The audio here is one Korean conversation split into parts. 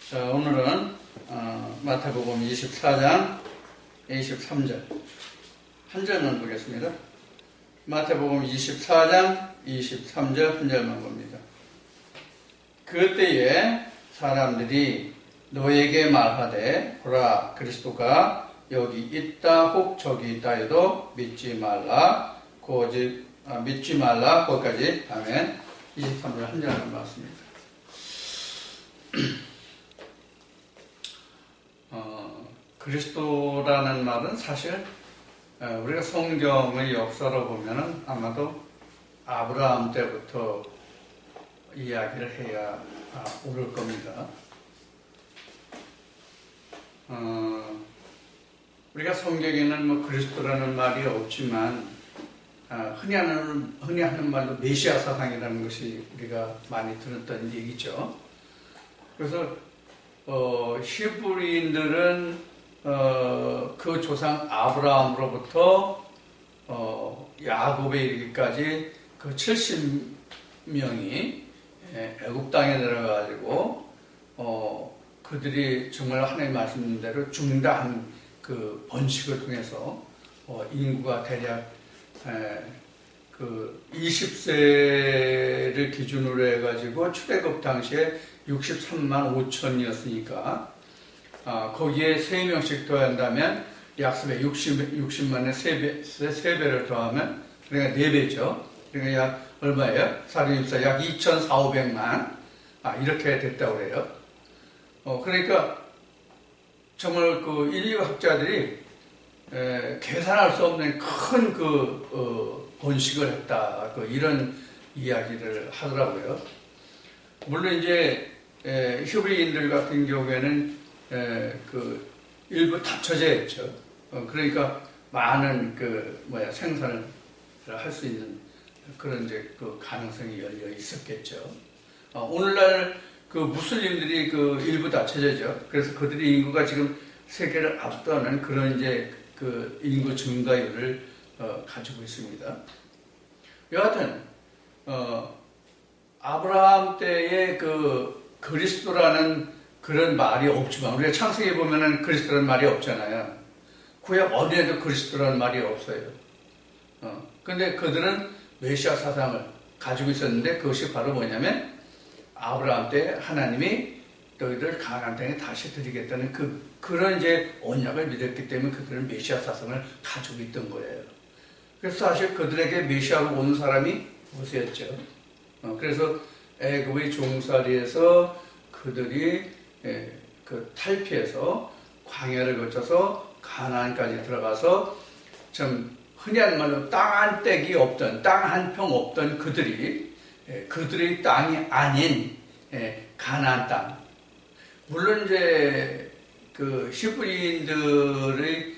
자, 오늘은 마태복음 24장 23절 한 절만 보겠습니다. 마태복음 24장 23절 한 절만 봅니다. 그때에 사람들이 너에게 말하되 보라 그리스도가 여기 있다 혹 저기 있다 해도 믿지 말라 거기까지. 아멘. 23절 한 절만 봤습니다. 그리스도라는 말은 사실 우리가 성경의 역사로 보면은 아마도 아브라함 때부터 이야기를 해야 옳을 겁니다. 우리가 성경에는 뭐 그리스도라는 말이 없지만 흔히 하는 말로 메시아 사상이라는 것이 우리가 많이 들었던 얘기죠. 그래서 히브리인들은 그 조상 아브라함으로부터 야곱에 이르기까지 그 70명이 애굽 땅에 내려가지고 그들이 정말 하나님 말씀대로 중다한 그 번식을 통해서 인구가 대략 그 20세를 기준으로 해가지고 출애굽 당시에 63만 5천이었으니까 거기에 3명씩 더한다면 약 60만에 3배를 더하면 그러니까 4배죠. 그러니까 약 얼마예요? 464, 약 2,400만 이렇게 됐다고 그래요. 그러니까 정말 그 인류학자들이 계산할 수 없는 큰 번식을 했다. 이런 이야기를 하더라고요. 물론 이제 히브리인들 같은 경우에는 일부 닫혀져 있죠. 그러니까 많은 생산을 할 수 있는 그런 이제 그 가능성이 열려 있었겠죠. 오늘날 그 무슬림들이 일부 닫혀져죠. 그래서 그들의 인구가 지금 세계를 압도하는 그런 이제 그 인구 증가율을 가지고 있습니다. 여하튼 아브라함 때의 그리스도라는 그런 말이 없지만 우리가 창세기에 보면은 그리스도라는 말이 없잖아요. 구약 어디에도 그리스도라는 말이 없어요. 근데 그들은 메시아 사상을 가지고 있었는데 그것이 바로 뭐냐면 아브라함 때 하나님이 너희들 가나안 땅에 다시 드리겠다는 그런 이제 언약을 믿었기 때문에 그들은 메시아 사상을 가지고 있던 거예요. 그래서 사실 그들에게 메시아로 온 사람이 모세였죠. 그래서 애굽의 종살이에서 그들이 탈피해서 광야를 거쳐서 가나안까지 들어가서 좀 흔히 하는 말로 땅 한 떼기 없던, 땅 한 평 없던 그들의 땅이 아닌 가나안 땅. 물론 이제 그 히브리인들의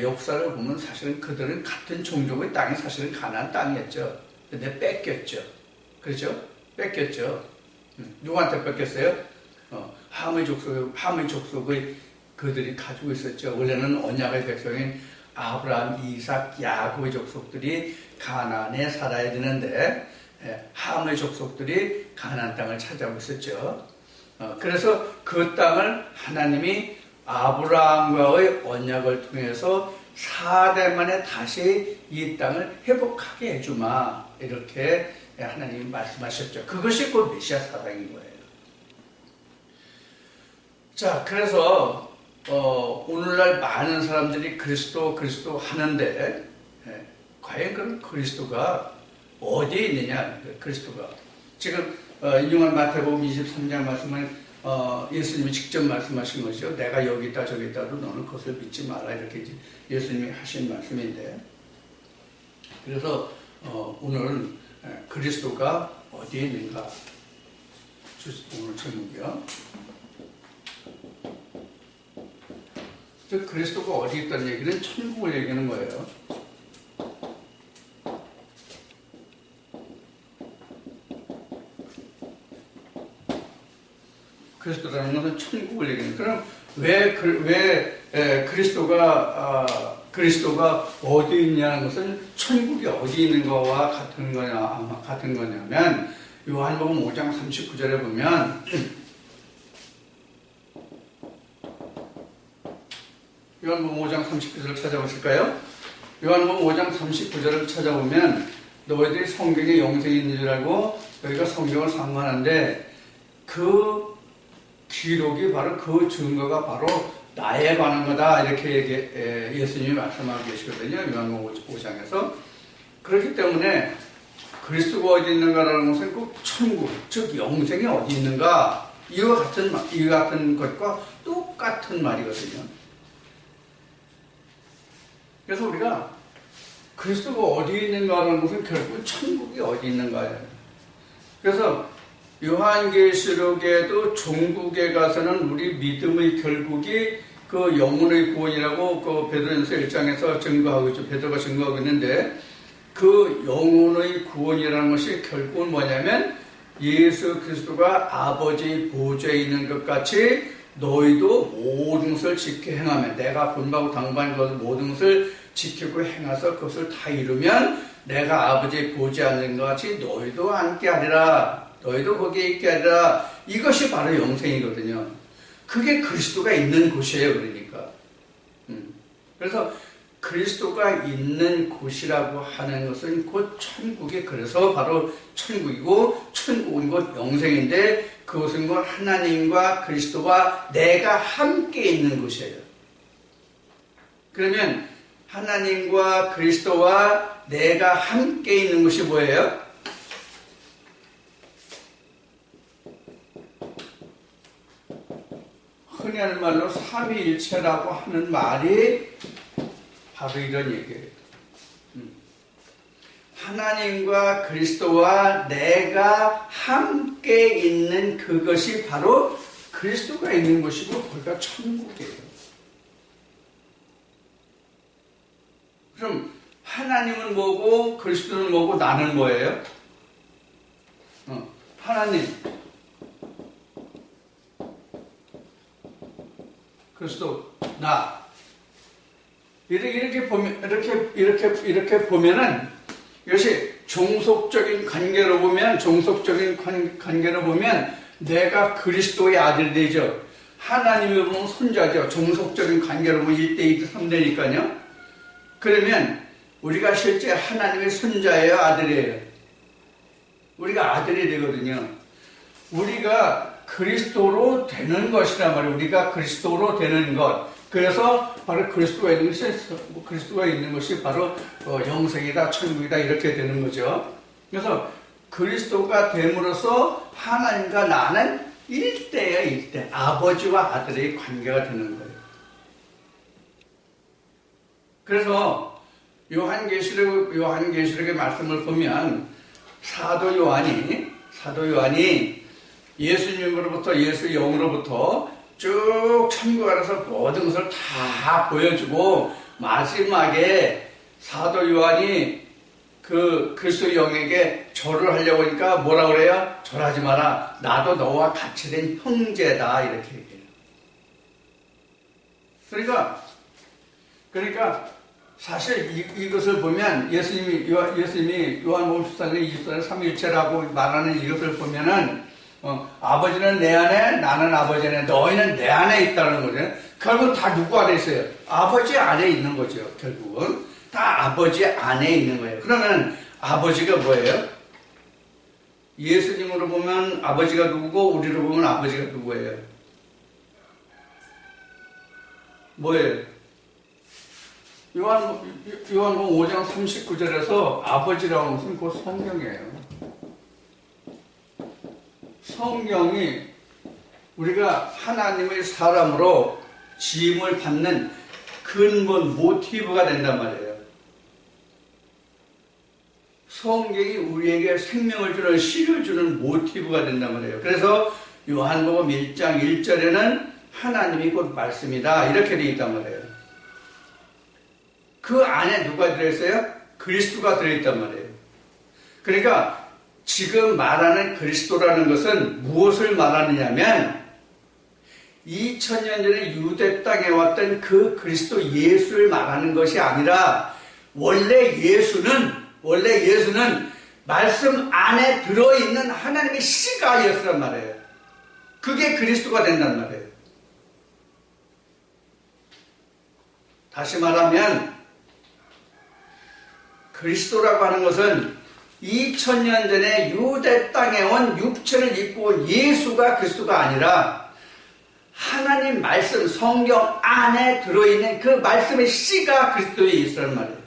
역사를 보면 사실은 그들은 같은 종족의 땅이 사실은 가나안 땅이었죠. 근데 뺏겼죠. 그렇죠? 뺏겼죠. 누구한테 뺏겼어요? 함의 족속의 그들이 가지고 있었죠. 원래는 언약의 백성인 아브라함, 이삭, 야곱의 족속들이 가나안에 살아야 되는데 함의 족속들이 가나안 땅을 차지하고 있었죠. 그래서 그 땅을 하나님이 아브라함과의 언약을 통해서 4대 만에 다시 이 땅을 회복하게 해주마 이렇게 하나님이 말씀하셨죠. 그것이 곧 메시아 사상인 거예요. 자, 그래서 오늘날 많은 사람들이 그리스도 하는데 과연 그런 그리스도가 어디에 있느냐? 그리스도가 지금 인용한 마태복음 23장 말씀은 예수님이 직접 말씀하신 것이죠. 내가 여기 있다 저기 있다도 너는 그것을 믿지 마라 이렇게 예수님이 하신 말씀인데 그래서 오늘 그리스도가 어디에 있는가 오늘 제목이요. 즉 그리스도가 어디 있다는 얘기는 천국을 얘기하는 거예요. 그리스도라는 것은 천국을 얘기하는 거예요. 그럼 왜 그리스도가 어디 있냐는 것은 천국이 어디 있는 거와 같은 거냐면 요한복음 5장 39절에 보면 요한복음 5장 39절을 찾아보실까요? 요한복음 5장 39절을 찾아보면 너희들이 성경에 영생이 있는 줄 알고 너희가 성경을 상관한데 그 기록이 바로 그 증거가 바로 나에 관한 거다 이렇게 예수님이 말씀하고 계시거든요. 요한복음 5장에서. 그렇기 때문에 그리스도가 어디 있는가라는 것은 꼭 천국, 즉 영생이 어디 있는가 이와 같은 것과 똑같은 말이거든요. 그래서 우리가 그리스도가 어디 있는가라는 것은 결국 천국이 어디 있는가예요. 그래서 요한계시록에도 종국에 가서는 우리 믿음의 결국이 그 영혼의 구원이라고 그 베드로전서 1장에서 증거하고 있죠. 베드로가 증거하고 있는데 그 영혼의 구원이라는 것이 결국은 뭐냐면 예수 그리스도가 아버지의 보좌에 있는 것 같이 너희도 모든 것을 지켜 행하면 내가 본받고 당부한 것을 모든 것을 지키고 행해서 그것을 다 이루면 내가 아버지의 보좌에 앉는 것 같이 너희도 함께 하리라. 너희도 거기에 있게 하리라. 이것이 바로 영생이거든요. 그게 그리스도가 있는 곳이에요. 그러니까. 그래서 그리스도가 있는 곳이라고 하는 것은 곧 천국이 그래서 바로 천국이고 천국은 곧 영생인데 그것은 곧 하나님과 그리스도와 내가 함께 있는 곳이에요. 그러면 하나님과 그리스도와 내가 함께 있는 곳이 뭐예요? 흔히 하는 말로 삼위일체라고 하는 말이 바로 이런 얘기예요. 하나님과 그리스도와 내가 함께 있는 그것이 바로 그리스도가 있는 곳이고 거기가 천국이에요. 그럼 하나님은 뭐고 그리스도는 뭐고 나는 뭐예요? 하나님, 그리스도, 나. 이렇게 보면은 이것이 종속적인 관계로 보면 내가 그리스도의 아들이 되죠. 하나님을 보면 손자죠. 종속적인 관계로 보면 1대 2대 3대니까요. 그러면 우리가 실제 하나님의 손자예요, 아들이에요? 우리가 아들이 되거든요. 우리가 그리스도로 되는 것이란 말이에요. 우리가 그리스도로 되는 것. 그래서 바로 그리스도가 있는 것이 바로 영생이다, 천국이다 이렇게 되는 거죠. 그래서 그리스도가 됨으로써 하나님과 나는 일대예요, 일대. 아버지와 아들의 관계가 되는 거예요. 그래서 요한계시록의 말씀을 보면 사도 요한이 예수님으로부터 예수 영으로부터 쭉 천국 안에서 모든 것을 다 보여주고 마지막에 사도 요한이 그 그리스도 영에게 절을 하려고 하니까 뭐라 그래요? 절하지 마라. 나도 너와 같이 된 형제다. 이렇게 얘기해요. 그러니까 사실 이것을 보면 예수님이 요한복음 14장 24절 삼위일체라고 말하는 이것을 보면은 아버지는 내 안에 나는 아버지 안에 너희는 내 안에 있다는 거죠. 결국 다 누구 안에 있어요? 아버지 안에 있는 거죠. 결국은 다 아버지 안에 있는 거예요. 그러면 아버지가 뭐예요? 예수님으로 보면 아버지가 누구고 우리로 보면 아버지가 누구예요? 뭐예요? 요한복음 5장 39절에서 아버지라는 것은 곧 성경이에요. 성경이 우리가 하나님의 사람으로 지음을 받는 근본 모티브가 된단 말이에요. 성경이 우리에게 생명을 주는 씨를 주는 모티브가 된단 말이에요. 그래서 요한복음 1장 1절에는 하나님이 곧 말씀이다 이렇게 되어 있단 말이에요. 그 안에 누가 들어있어요? 그리스도가 들어있단 말이에요. 그러니까 지금 말하는 그리스도라는 것은 무엇을 말하느냐면 2000년 전에 유대 땅에 왔던 그 그리스도 예수를 말하는 것이 아니라 원래 예수는 말씀 안에 들어있는 하나님의 씨가 예수란 말이에요. 그게 그리스도가 된단 말이에요. 다시 말하면 그리스도라고 하는 것은 2000년 전에 유대 땅에 온 육체를 입고 예수가 그리스도가 아니라 하나님 말씀 성경 안에 들어있는 그 말씀의 씨가 그리스도의 예수란 말이에요.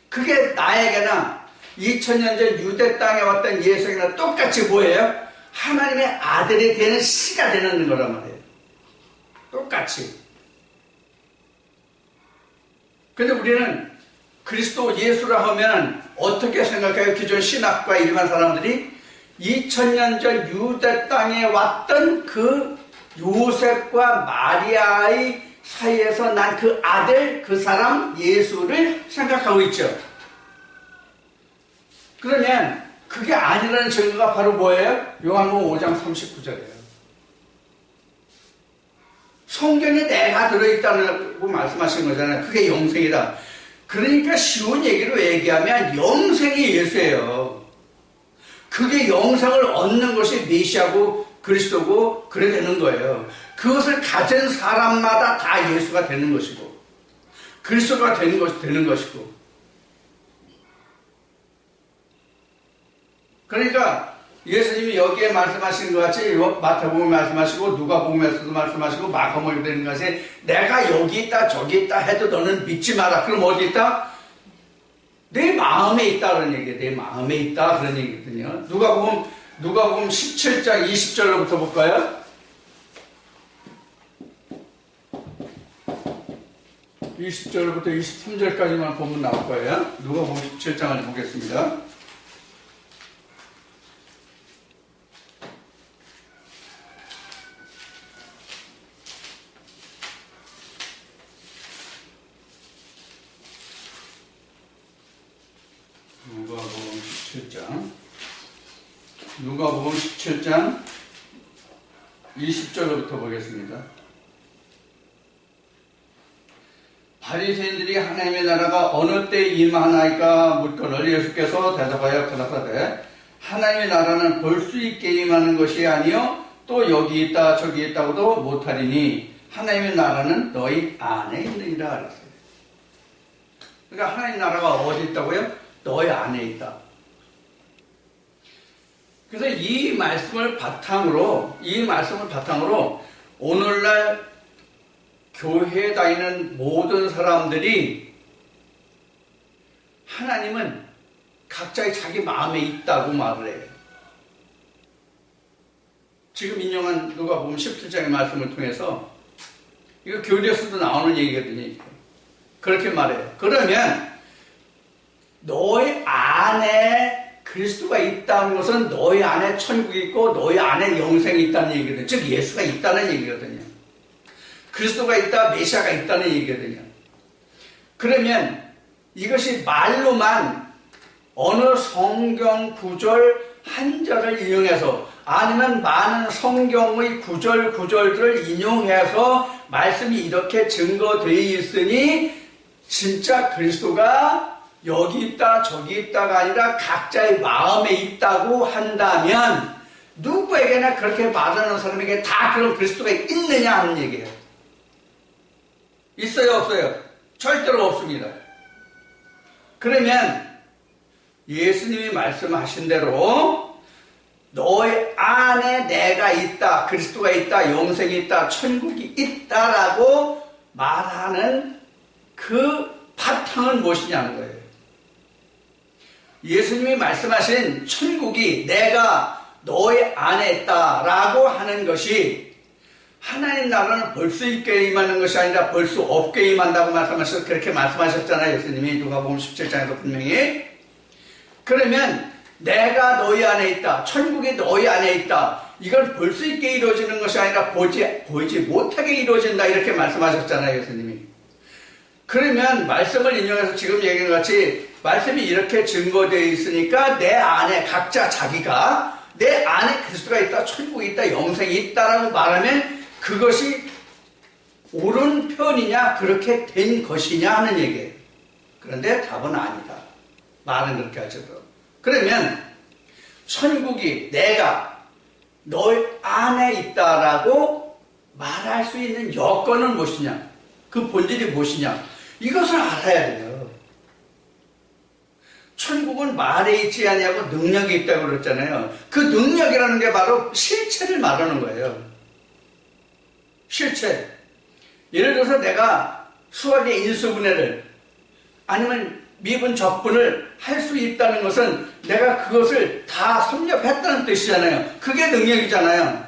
그게 나에게나 2000년 전 유대 땅에 왔던 예수에게나 똑같이 뭐예요? 하나님의 아들이 되는 씨가 되는 거란 말이에요. 똑같이. 근데 우리는 그리스도 예수라 하면 어떻게 생각해요? 기존 신학과 일반 사람들이 2000년 전 유대 땅에 왔던 그 요셉과 마리아의 사이에서 난 그 아들, 그 사람 예수를 생각하고 있죠. 그러면 그게 아니라는 증거가 바로 뭐예요? 요한복음 5장 39절이에요. 성경에 내가 들어있다고 말씀하신 거잖아요. 그게 영생이다. 그러니까 쉬운 얘기로 얘기하면 영생이 예수예요. 그게 영생을 얻는 것이 메시아고 그리스도고 그래 되는 거예요. 그것을 가진 사람마다 다 예수가 되는 것이고 그리스도가 되는 것이고. 그러니까 예수님이 여기에 말씀하신 것 같이 마태복음에 말씀하시고 누가복음에서도 말씀하시고 마가복음에 되는 것이 내가 여기 있다 저기 있다 해도 너는 믿지 마라. 그럼 어디 있다? 내 마음에 있다 그런 얘기예요. 내 마음에 있다 그런 얘기거든요. 누가복음 17장 20절로부터 볼까요? 20절부터 23절까지만 보면 나올 거예요. 누가복음 17장을 보겠습니다. 누가복음 17장 20절부터 보겠습니다. 바리새인들이 하나님의 나라가 어느 때 임하나이까 묻거늘 예수께서 대답하여 가라사대 하나님의 나라는 볼 수 있게 임하는 것이 아니요 또 여기 있다 저기 있다고도 못하리니 하나님의 나라는 너희 안에 있느니라 그랬어요. 그러니까 하나님의 나라가 어디 있다고요? 너희 안에 있다. 그래서 이 말씀을 바탕으로 오늘날 교회에 다니는 모든 사람들이 하나님은 각자의 자기 마음에 있다고 말을 해요. 지금 인용한 누가복음 17장의 말씀을 통해서 이거 교리에서도 나오는 얘기거든요. 그렇게 말해요. 그러면 너희 안에 그리스도가 있다는 것은 너희 안에 천국이 있고 너희 안에 영생이 있다는 얘기거든요. 즉 예수가 있다는 얘기거든요. 그리스도가 있다, 메시아가 있다는 얘기거든요. 그러면 이것이 말로만 어느 성경 구절 한 절을 인용해서 아니면 많은 성경의 구절들을 인용해서 말씀이 이렇게 증거되어 있으니 진짜 그리스도가 여기 있다 저기 있다가 아니라 각자의 마음에 있다고 한다면 누구에게나 그렇게 말하는 사람에게 다 그런 그리스도가 있느냐 하는 얘기예요. 있어요 없어요? 절대로 없습니다. 그러면 예수님이 말씀하신 대로 너의 안에 내가 있다, 그리스도가 있다, 영생이 있다, 천국이 있다라고 말하는 그 바탕은 무엇이냐는 거예요. 예수님이 말씀하신 천국이 내가 너의 안에 있다라고 하는 것이 하나님 나라는 볼 수 있게 임하는 것이 아니라 볼 수 없게 임한다고 말씀하셔서 그렇게 말씀하셨잖아요. 예수님이 누가복음 17장에서 분명히. 그러면 내가 너희 안에 있다. 천국이 너희 안에 있다. 이걸 볼 수 있게 이루어지는 것이 아니라 보이지 못하게 이루어진다. 이렇게 말씀하셨잖아요. 예수님이. 그러면 말씀을 인용해서 지금 얘기한 것 같이 말씀이 이렇게 증거되어 있으니까 내 안에 각자 자기가 내 안에 그리스도가 있다. 천국이 있다. 영생이 있다라고 말하면 그것이 옳은 편이냐 그렇게 된 것이냐 하는 얘기예요. 그런데 답은 아니다. 말은 그렇게 하셔도. 그러면 천국이 내가 너희 안에 있다라고 말할 수 있는 여건은 무엇이냐? 그 본질이 무엇이냐? 이것을 알아야 돼요. 천국은 말에 있지 아니하고 능력이 있다고 그랬잖아요. 그 능력이라는 게 바로 실체를 말하는 거예요. 실체. 예를 들어서 내가 수학의 인수분해를 아니면 미분 적분을 할 수 있다는 것은 내가 그것을 다 섭렵했다는 뜻이잖아요. 그게 능력이잖아요.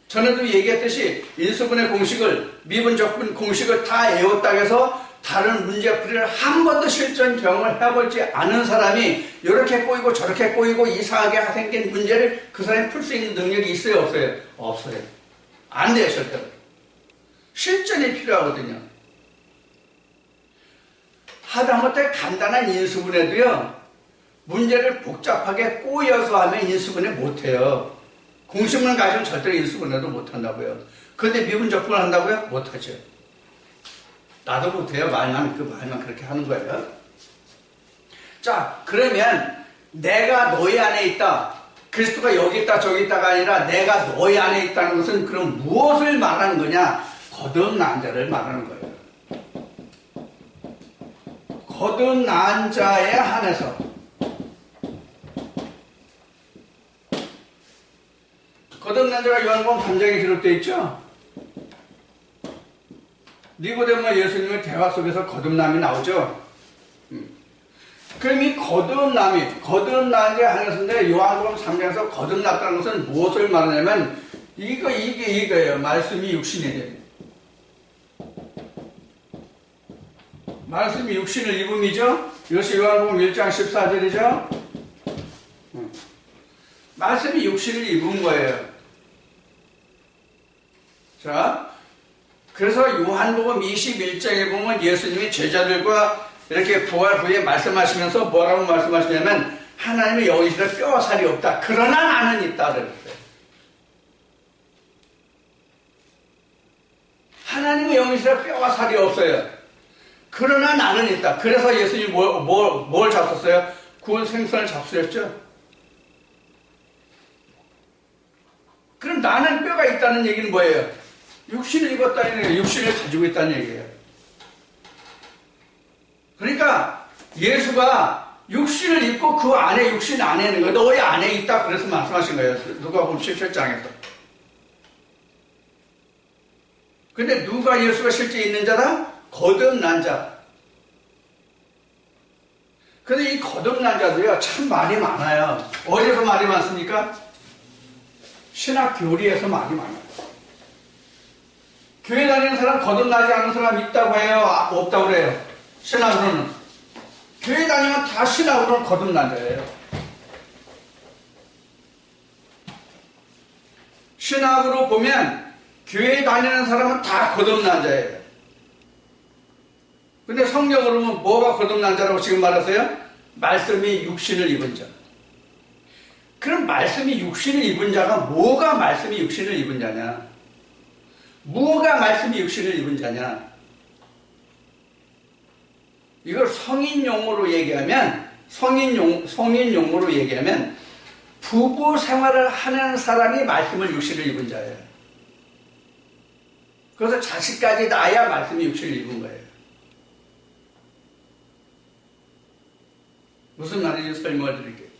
전에도 얘기했듯이 인수분해 공식을 미분 적분 공식을 다 외웠다고 해서 다른 문제풀이를 한 번도 실전 경험을 해보지 않은 사람이 이렇게 꼬이고 저렇게 꼬이고 이상하게 생긴 문제를 그 사람이 풀 수 있는 능력이 있어요? 없어요? 없어요. 안 돼요, 절대로. 실전이 필요하거든요. 하다못해 간단한 인수분해도요, 문제를 복잡하게 꼬여서 하면 인수분해 못해요. 공식만 가지면 절대로 인수분해도 못한다고요. 그런데 미분적분을 한다고요? 못하죠. 나도 못해요. 말만 그렇게 하는 거예요. 자, 그러면 내가 너희 안에 있다. 그리스도가 여기 있다 저기 있다가 아니라 내가 너희 안에 있다는 것은 그럼 무엇을 말하는 거냐? 거듭난 자를 말하는 거예요. 거듭난 자에 한해서 거듭난 자가 요한복음 3장에 기록되어 있죠? 니고데모와 예수님의 대화 속에서 거듭남이 나오죠? 그럼 이 거듭난 자에 한해서인데 요한복음 3장에서 거듭났다는 것은 무엇을 말하냐면 이거예요. 말씀이 육신이 돼요. 말씀이 육신을 입음이죠? 이것이 요한복음 1장 14절이죠? 말씀이 육신을 입은 거예요. 자, 그래서 요한복음 21장에 보면 예수님이 제자들과 이렇게 부활 후에 말씀하시면서 뭐라고 말씀하시냐면 하나님의 영이시라 뼈와 살이 없다. 그러나 나는 있다. 그랬어요. 하나님의 영이시라 뼈와 살이 없어요. 그러나 나는 있다. 그래서 예수님이 뭘 잡섰어요? 구운 생선을 잡수셨죠? 그럼 나는 뼈가 있다는 얘기는 뭐예요? 육신을 입었다는 얘기예요. 육신을 가지고 있다는 얘기예요. 그러니까 예수가 육신을 입고 그 안에 육신 안에 있는 거예요. 너희 안에 있다. 그래서 말씀하신 거예요. 누가복음 17장에서. 근데 누가 예수가 실제 있는 자다? 거듭난 자. 근데 이 거듭난 자도요, 참 말이 많아요. 어디서 말이 많습니까? 신학 교리에서 말이 많아요. 교회 다니는 사람 거듭나지 않은 사람 있다고 해요? 없다고 그래요? 신학으로는. 교회 다니면 다 신학으로는 거듭난 자예요. 신학으로 보면 교회 다니는 사람은 다 거듭난 자예요. 근데 성경으로 보면 뭐가 거듭난 자라고 지금 말하세요? 말씀이 육신을 입은 자. 그럼 말씀이 육신을 입은 자가 뭐가 말씀이 육신을 입은 자냐? 뭐가 말씀이 육신을 입은 자냐? 이걸 성인 용어로 얘기하면 부부 생활을 하는 사람이 말씀을 육신을 입은 자예요. 그래서 자식까지 낳아야 말씀이 육신을 입은 거예요. 무슨 말인지 설명을 드릴게요.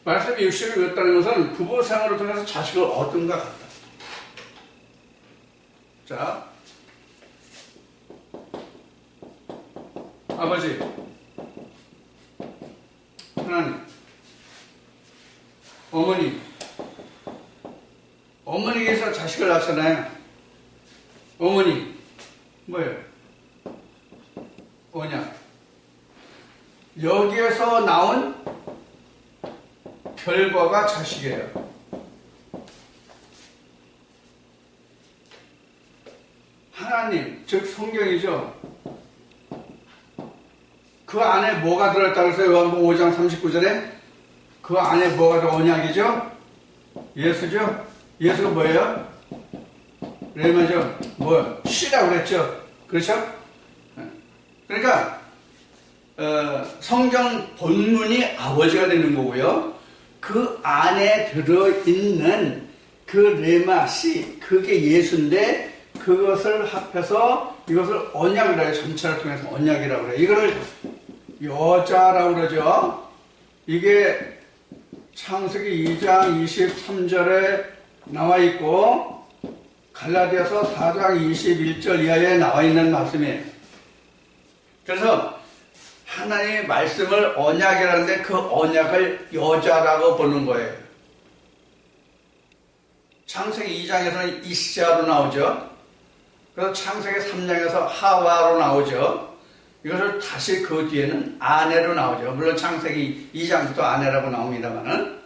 말씀이 육신을 입었다는 것은 부부 생활을 통해서 자식을 얻은가 같다. 자, 아버지, 하나님, 어머니께서 자식을 낳잖아요. 어머니, 뭐예요? 언약. 여기에서 나온 결과가 자식이에요. 하나님, 즉 성경이죠. 그 안에 뭐가 들어있다고 했어요? 요한복음 5장 39절에 그 안에 뭐가 들어 언약이죠? 예수죠? 예수가 뭐예요? 레마죠? 뭐 씨라고 그랬죠? 그렇죠? 그러니까 성경 본문이 아버지가 되는 거고요. 그 안에 들어있는 그 레마 씨, 그게 예수인데 그것을 합해서 이것을 언약이라고 해요. 전체를 통해서 언약이라고 그래요. 이거를 여자라고 그러죠. 이게 창세기 2장 23절에 나와 있고 갈라디아서 4장 21절 이하에 나와 있는 말씀이에요. 그래서 하나님의 말씀을 언약이라는데 그 언약을 여자라고 보는 거예요. 창세기 2장에서는 이시아로 나오죠. 그래서 창세기 3장에서 하와로 나오죠. 이것을 다시 그 뒤에는 아내로 나오죠. 물론 창세기 2장부터 아내라고 나옵니다만은.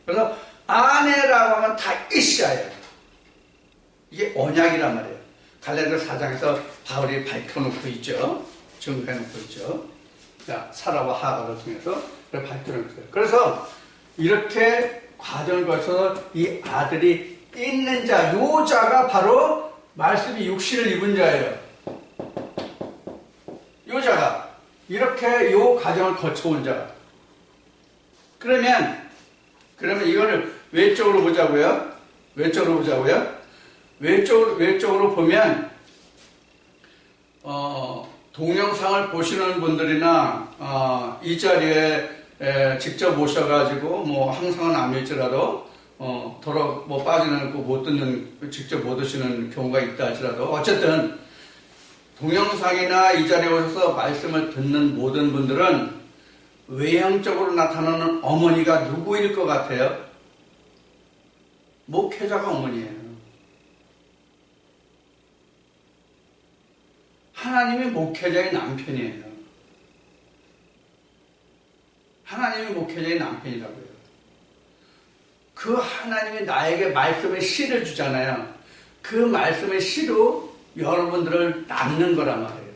그래서 아내라고 하면 다 이시아예요. 이게 언약이란 말이에요. 갈라디아 4장에서 바울이 밝혀놓고 있죠. 증거해놓고 있죠. 자, 사라와 하가를 통해서 밝혀놓고 있어요. 그래서 이렇게 과정을 거쳐서 이 아들이 있는 자, 요 자가 바로 말씀이 육신을 입은 자예요. 요 자가 이렇게 요 과정을 거쳐온 자가. 그러면 이거를 외적으로 보자고요. 외적으로 보면 동영상을 보시는 분들이나 이 자리에 직접 오셔가지고 뭐 항상은 아닐지라도 더러 뭐 빠지는 거 못 듣는 직접 못 오시는 경우가 있다 할지라도 어쨌든 동영상이나 이 자리에 오셔서 말씀을 듣는 모든 분들은 외형적으로 나타나는 어머니가 누구일 것 같아요? 목회자가 어머니예요. 하나님이 목회자의 남편이에요. 하나님이 목회자의 남편이라고요. 그 하나님이 나에게 말씀의 씨를 주잖아요. 그 말씀의 씨로 여러분들을 낳는 거란 말이에요.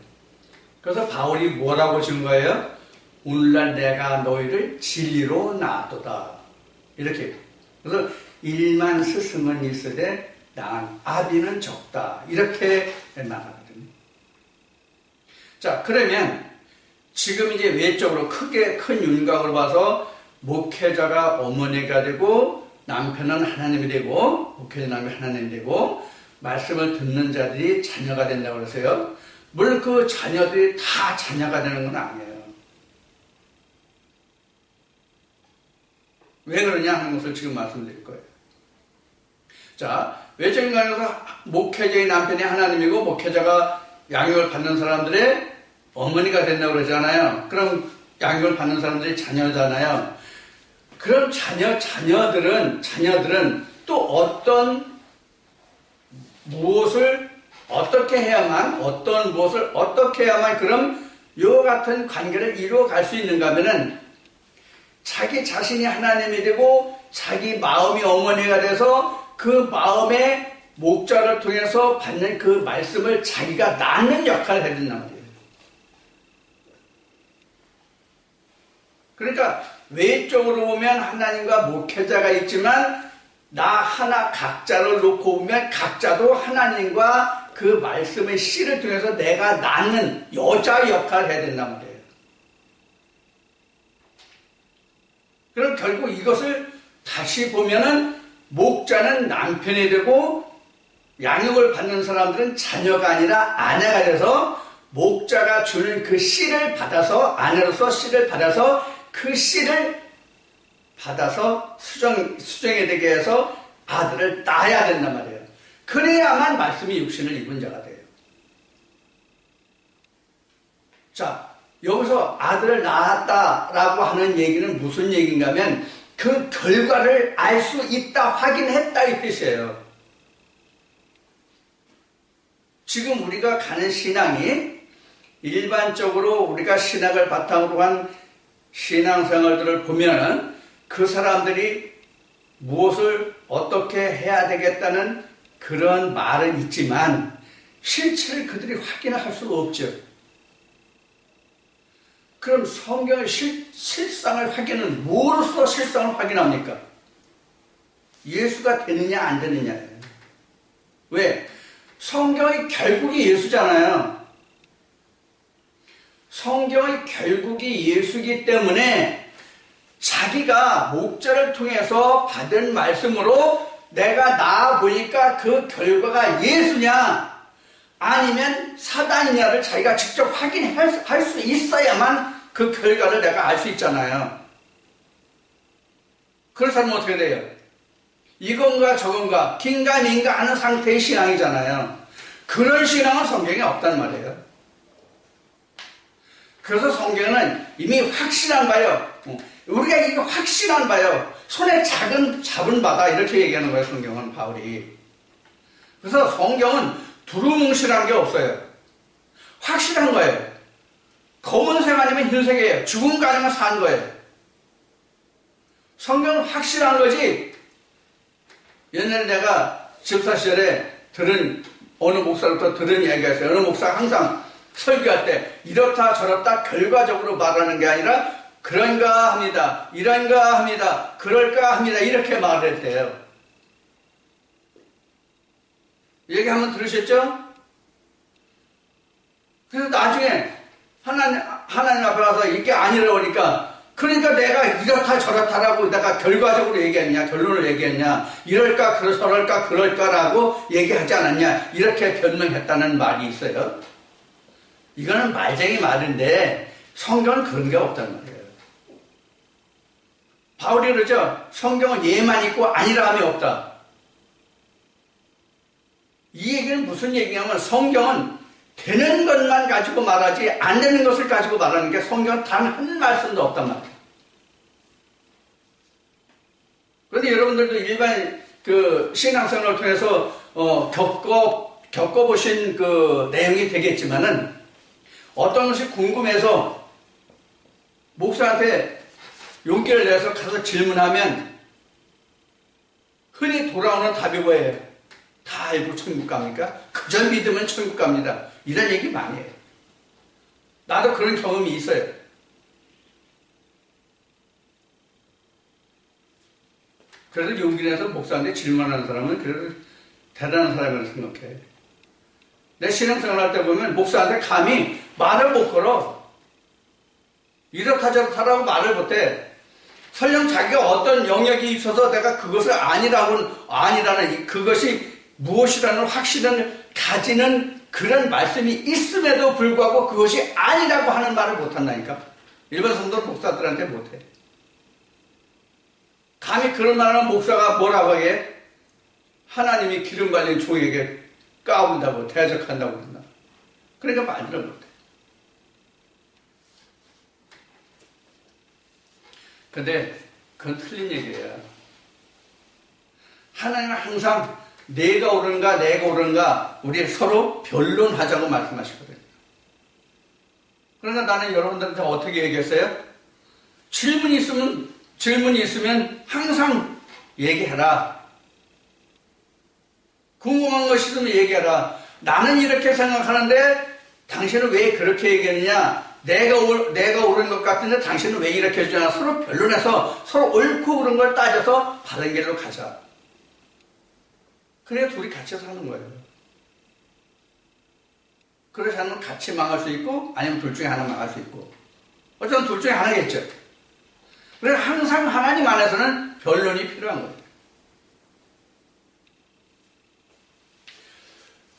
그래서 바울이 뭐라고 준 거예요? 오늘날 내가 너희를 진리로 낳았도다. 이렇게. 그래서 일만 스승은 있으되 난 아비는 적다. 이렇게 나가거든요. 자, 그러면 지금 이제 외적으로 크게 큰 윤곽으로 봐서 목회자가 어머니가 되고 남편은 하나님이 되고 목회자 남편이 하나님이 되고 말씀을 듣는 자들이 자녀가 된다고 그러세요. 물론 그 자녀들이 다 자녀가 되는 건 아니에요. 왜 그러냐 하는 것을 지금 말씀드릴 거예요. 자, 외적인 관계에서 목회자의 남편이 하나님이고 목회자가 양육을 받는 사람들의 어머니가 된다고 그러잖아요. 그럼 양육을 받는 사람들이 자녀잖아요. 그럼 자녀들은 또 무엇을 어떻게 해야만 그럼 요 같은 관계를 이루어갈 수 있는가 하면은 자기 자신이 하나님이 되고 자기 마음이 어머니가 돼서 그 마음의 목자를 통해서 받는 그 말씀을 자기가 낳는 역할을 해야 된단 말이에요. 그러니까 외적으로 보면 하나님과 목회자가 있지만 나 하나 각자를 놓고 보면 각자도 하나님과 그 말씀의 씨를 통해서 내가 낳는 여자 역할을 해야 된단 말이에요. 그럼 결국 이것을 다시 보면은 목자는 남편이 되고 양육을 받는 사람들은 자녀가 아니라 아내가 돼서 목자가 주는 그 씨를 받아서 아내로서 씨를 받아서 그 씨를 받아서 수정이 되게 해서 아들을 낳아야 된단 말이에요. 그래야만 말씀이 육신을 입은 자가 돼요. 자, 여기서 아들을 낳았다라고 하는 얘기는 무슨 얘기인가 하면 그 결과를 알 수 있다, 확인했다 이 뜻이에요. 지금 우리가 가는 신앙이 일반적으로 우리가 신학을 바탕으로 한 신앙생활들을 보면은 그 사람들이 무엇을 어떻게 해야 되겠다는 그런 말은 있지만 실체를 그들이 확인할 수가 없죠. 그럼 성경의 실상을 확인은 뭐로써 실상을 확인합니까? 예수가 되느냐 안 되느냐예요. 왜? 성경의 결국이 예수잖아요. 성경의 결국이 예수이기 때문에 자기가 목자를 통해서 받은 말씀으로 내가 나아보니까 그 결과가 예수냐 아니면 사단이냐를 자기가 직접 확인할 수 있어야만 그 결과를 내가 알 수 있잖아요. 그렇다면 어떻게 돼요? 이건가 저건가 긴가 민가 하는 상태의 신앙이잖아요. 그런 신앙은 성경에 없단 말이에요. 그래서 성경은 이미 확신한 바요. 우리가 이거 확신한 바요. 손에 잡은 바다 이렇게 얘기하는 거예요. 성경은 바울이. 그래서 성경은 두루뭉실한 게 없어요. 확실한 거예요. 검은색 아니면 흰색이에요. 죽은 거 아니면 산 거예요. 성경은 확실한 거지. 옛날에 내가 집사 시절에 들은 어느 목사로부터 들은 이야기가 있어요. 어느 목사가 항상 설교할 때 이렇다 저렇다 결과적으로 말하는 게 아니라 그런가 합니다. 이런가 합니다. 그럴까 합니다. 이렇게 말을 했대요. 얘기 한번 들으셨죠? 그래서 나중에 하나님 앞에 가서 이게 아니라고 하니까 그러니까 내가 이렇다 저렇다라고 내가 결과적으로 얘기했냐 결론을 얘기했냐 이럴까 저럴까 그럴까라고 얘기하지 않았냐 이렇게 변명했다는 말이 있어요. 이거는 말쟁이 말인데 성경은 그런 게 없단 말이에요. 바울이 그러죠. 성경은 예만 있고 아니라함이 없다. 이 얘기는 무슨 얘기냐면 성경은 되는 것만 가지고 말하지 안 되는 것을 가지고 말하는 게 성경은 단 한 말씀도 없단 말이에요. 그런데 여러분들도 일반 그 신앙생활을 통해서 겪어보신 그 내용이 되겠지만은 어떤 것이 궁금해서 목사한테 용기를 내서 가서 질문하면 흔히 돌아오는 답이 뭐예요? 다 알고 천국 갑니까? 그저 믿으면 천국 갑니다. 이런 얘기 많이 해요. 나도 그런 경험이 있어요. 그래서 용기 내서 목사한테 질문하는 사람은 그래도 대단한 사람이라고 생각해. 내 신앙생활 할 때 보면 목사한테 감히 말을 못 걸어. 이렇다 저렇다라고 말을 못해. 설령 자기가 어떤 영역이 있어서 내가 그것을 아니라는 그것이 무엇이라는 확신을 가지는 그런 말씀이 있음에도 불구하고 그것이 아니라고 하는 말을 못한다니까. 일반 성도 목사들한테 못해. 감히 그런 말하는 목사가 뭐라고 하게? 하나님이 기름 발린 종에게 까분다고 대적한다고 그런다. 그러니까 말들은 못해. 근데 그건 틀린 얘기예요. 하나님은 항상 내가 옳은가 우리 서로 변론하자고 말씀하시거든요. 그러나 나는 여러분들한테 어떻게 얘기했어요? 질문이 있으면 항상 얘기해라. 궁금한 거 있으면 얘기해라. 나는 이렇게 생각하는데 당신은 왜 그렇게 얘기했느냐? 내가 옳은 것 같은데 당신은 왜 이렇게 해주냐? 서로 변론해서 서로 옳고 그른 걸 따져서 바른 길로 가자. 그래야 둘이 같이 사는 거예요. 그렇지 않으면 같이 망할 수 있고 아니면 둘 중에 하나 망할 수 있고 어쩌면 둘 중에 하나겠죠. 그래서 항상 하나님 안에서는 변론이 필요한 거예요.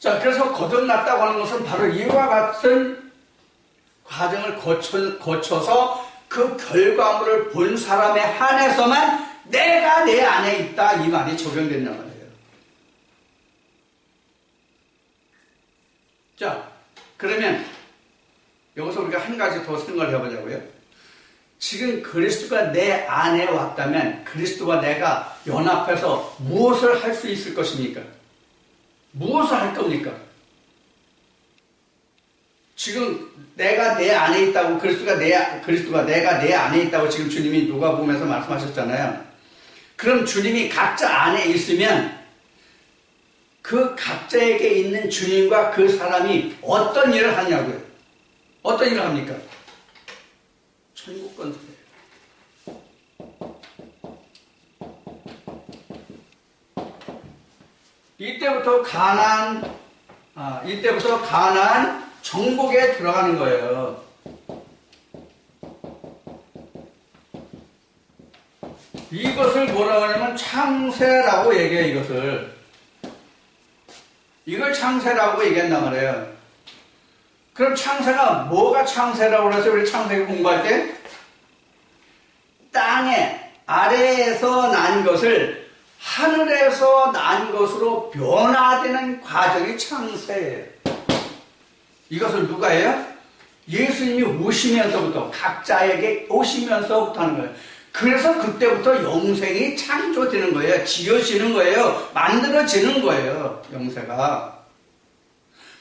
자, 그래서 거듭났다고 하는 것은 바로 이와 같은 과정을 거쳐서 그 결과물을 본 사람에 한해서만 내가 내 안에 있다 이 말이 적용된단 말이에요. 자, 그러면 여기서 우리가 한 가지 더 생각을 해보자고요. 지금 그리스도가 내 안에 왔다면 그리스도와 내가 연합해서 무엇을 할 수 있을 것입니까? 무엇을 할 겁니까? 지금 내가 내 안에 있다고 그리스도가 내가 내 안에 있다고 지금 주님이 누가복음에서 말씀하셨잖아요. 그럼 주님이 각자 안에 있으면 그 각자에게 있는 주님과 그 사람이 어떤 일을 하냐고요. 어떤 일을 합니까? 천국 건설이에요. 이때부터 가나안 정복에 들어가는 거예요. 이것을 뭐라고 하냐면 창세라고 얘기해요. 이걸 창세라고 얘기한단 말이에요. 그럼 창세가 뭐가 창세라고 해서 우리 창세기 공부할 때 땅에 아래에서 난 것을 하늘에서 난 것으로 변화되는 과정이 창세예요. 이것을 누가 해요? 예수님이 오시면서부터, 각자에게 오시면서부터 하는 거예요. 그래서 그때부터 영생이 창조되는 거예요. 지어지는 거예요. 만들어지는 거예요. 영세가.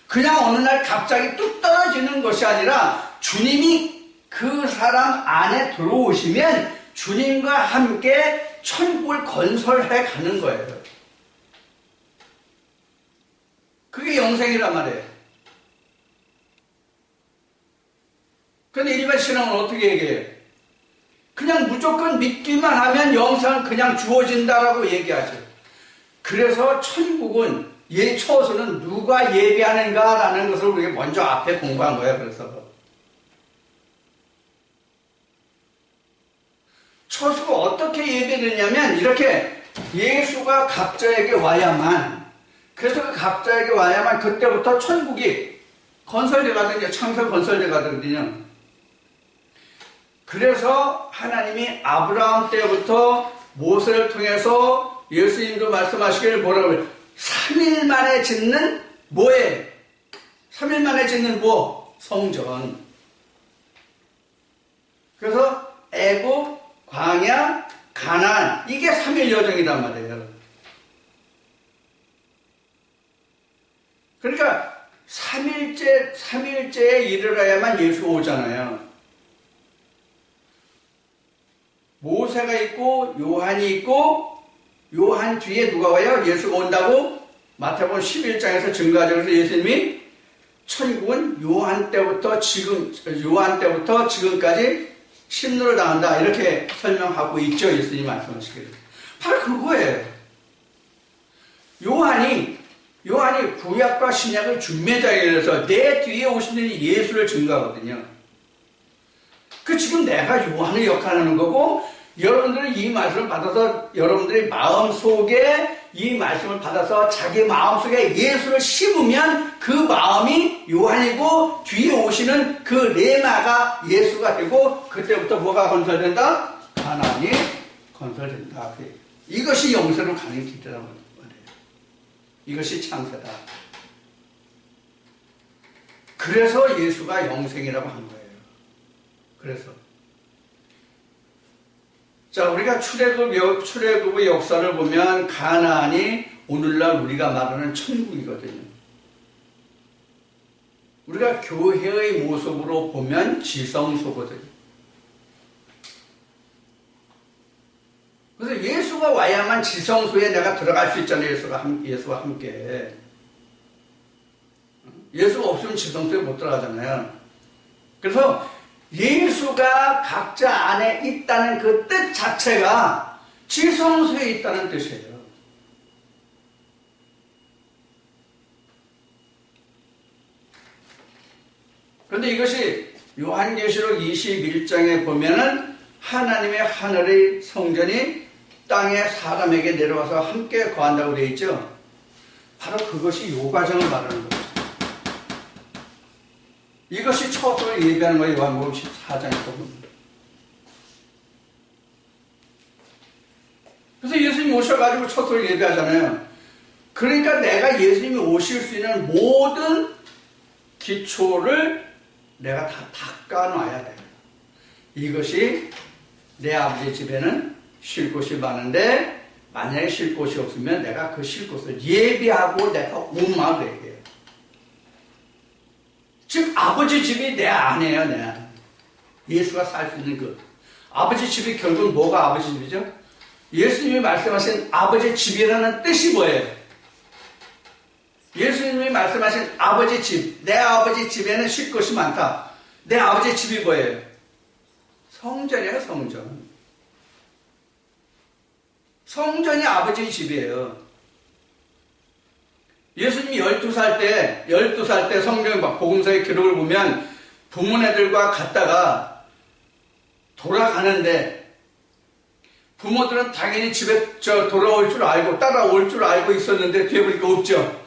그냥 어느 날 갑자기 뚝 떨어지는 것이 아니라 주님이 그 사람 안에 들어오시면 주님과 함께 천국을 건설해 가는 거예요. 그게 영생이란 말이에요. 그런데 일반 신앙은 어떻게 얘기해요? 그냥 무조건 믿기만 하면 영생은 그냥 주어진다라고 얘기하죠. 그래서 천국은 처소는 누가 예배하는가라는 것을 우리가 먼저 앞에 공부한 거예요. 그래서 처소가 어떻게 예배되냐면 이렇게 예수가 각자에게 와야만, 그래서 그 각자에게 와야만 그때부터 천국이 건설되거든요. 창세 건설되거든요. 그래서 하나님이 아브라함 때부터 모세를 통해서 예수님도 말씀하시기를 뭐라고요? 3일 만에 짓는 뭐예요? 3일 만에 짓는 뭐? 성전. 그래서 애굽, 광야, 가나안, 이게 3일 여정이란 말이에요. 그러니까 3일째에 이르러야만 예수가 오잖아요. 모세가 있고 요한이 있고 요한 뒤에 누가 와요? 예수가 온다고 마태복음 11장에서 증거하죠. 그래서 예수님이 천국은 요한 때부터 지금까지 심노를 당한다 이렇게 설명하고 있죠. 예수님 말씀하시기를. 바로 그거예요. 요한이 구약과 신약을 준매자이라서 내 뒤에 오신 분이 예수를 증거하거든요. 그 지금 내가 요한의 역할을 하는 거고, 여러분들은 이 말씀을 받아서 여러분들의 마음속에 이 말씀을 받아서 자기 마음속에 예수를 심으면 그 마음이 요한이고 뒤에 오시는 그 레마가 예수가 되고 그때부터 뭐가 건설된다? 가나안이 건설된다. 이것이 영세로 가는 길이라는 거예요. 이것이 창세다. 그래서 예수가 영생이라고 한 거예요. 그래서 자, 우리가 출애굽의 역사를 보면 가나안이 오늘날 우리가 말하는 천국이거든요. 우리가 교회의 모습으로 보면 지성소거든요. 그래서 예수가 와야만 지성소에 내가 들어갈 수 있잖아요. 예수와 함께. 예수가 없으면 지성소에 못 들어가잖아요. 그래서 예수가 각자 안에 있다는 그 뜻 자체가 지성소에 있다는 뜻이에요. 그런데 이것이 요한계시록 21장에 보면은 하나님의 하늘의 성전이 땅에 사람에게 내려와서 함께 거한다고 되어 있죠. 바로 그것이 요 과정을 말하는 거예요. 이것이 처소를 예배하는 거예요. 요한복음 14장에 보면. 그래서 예수님이 오셔가지고 처소를 예배하잖아요. 그러니까 내가 예수님이 오실 수 있는 모든 기초를 내가 다 닦아놔야 돼요. 이것이 내 아버지 집에는 쉴 곳이 많은데 만약에 쉴 곳이 없으면 내가 그 쉴 곳을 예비하고 내가 오마고 얘기해요. 즉 아버지 집이 내 안에요. 내 안에. 예수가 살 수 있는 그 아버지 집이 결국 뭐가 아버지 집이죠? 예수님이 말씀하신 아버지 집이라는 뜻이 뭐예요? 예수님이 말씀하신 아버지 집, 내 아버지 집에는 쉴 것이 많다. 내 아버지 집이 뭐예요? 성전이에요, 성전. 성전이 아버지 집이에요. 예수님이 12살 때 성경 복음서의 기록을 보면 부모네들과 갔다가 돌아가는데 부모들은 당연히 집에 돌아올 줄 알고 따라올 줄 알고 있었는데 뒤에 보니까 없죠.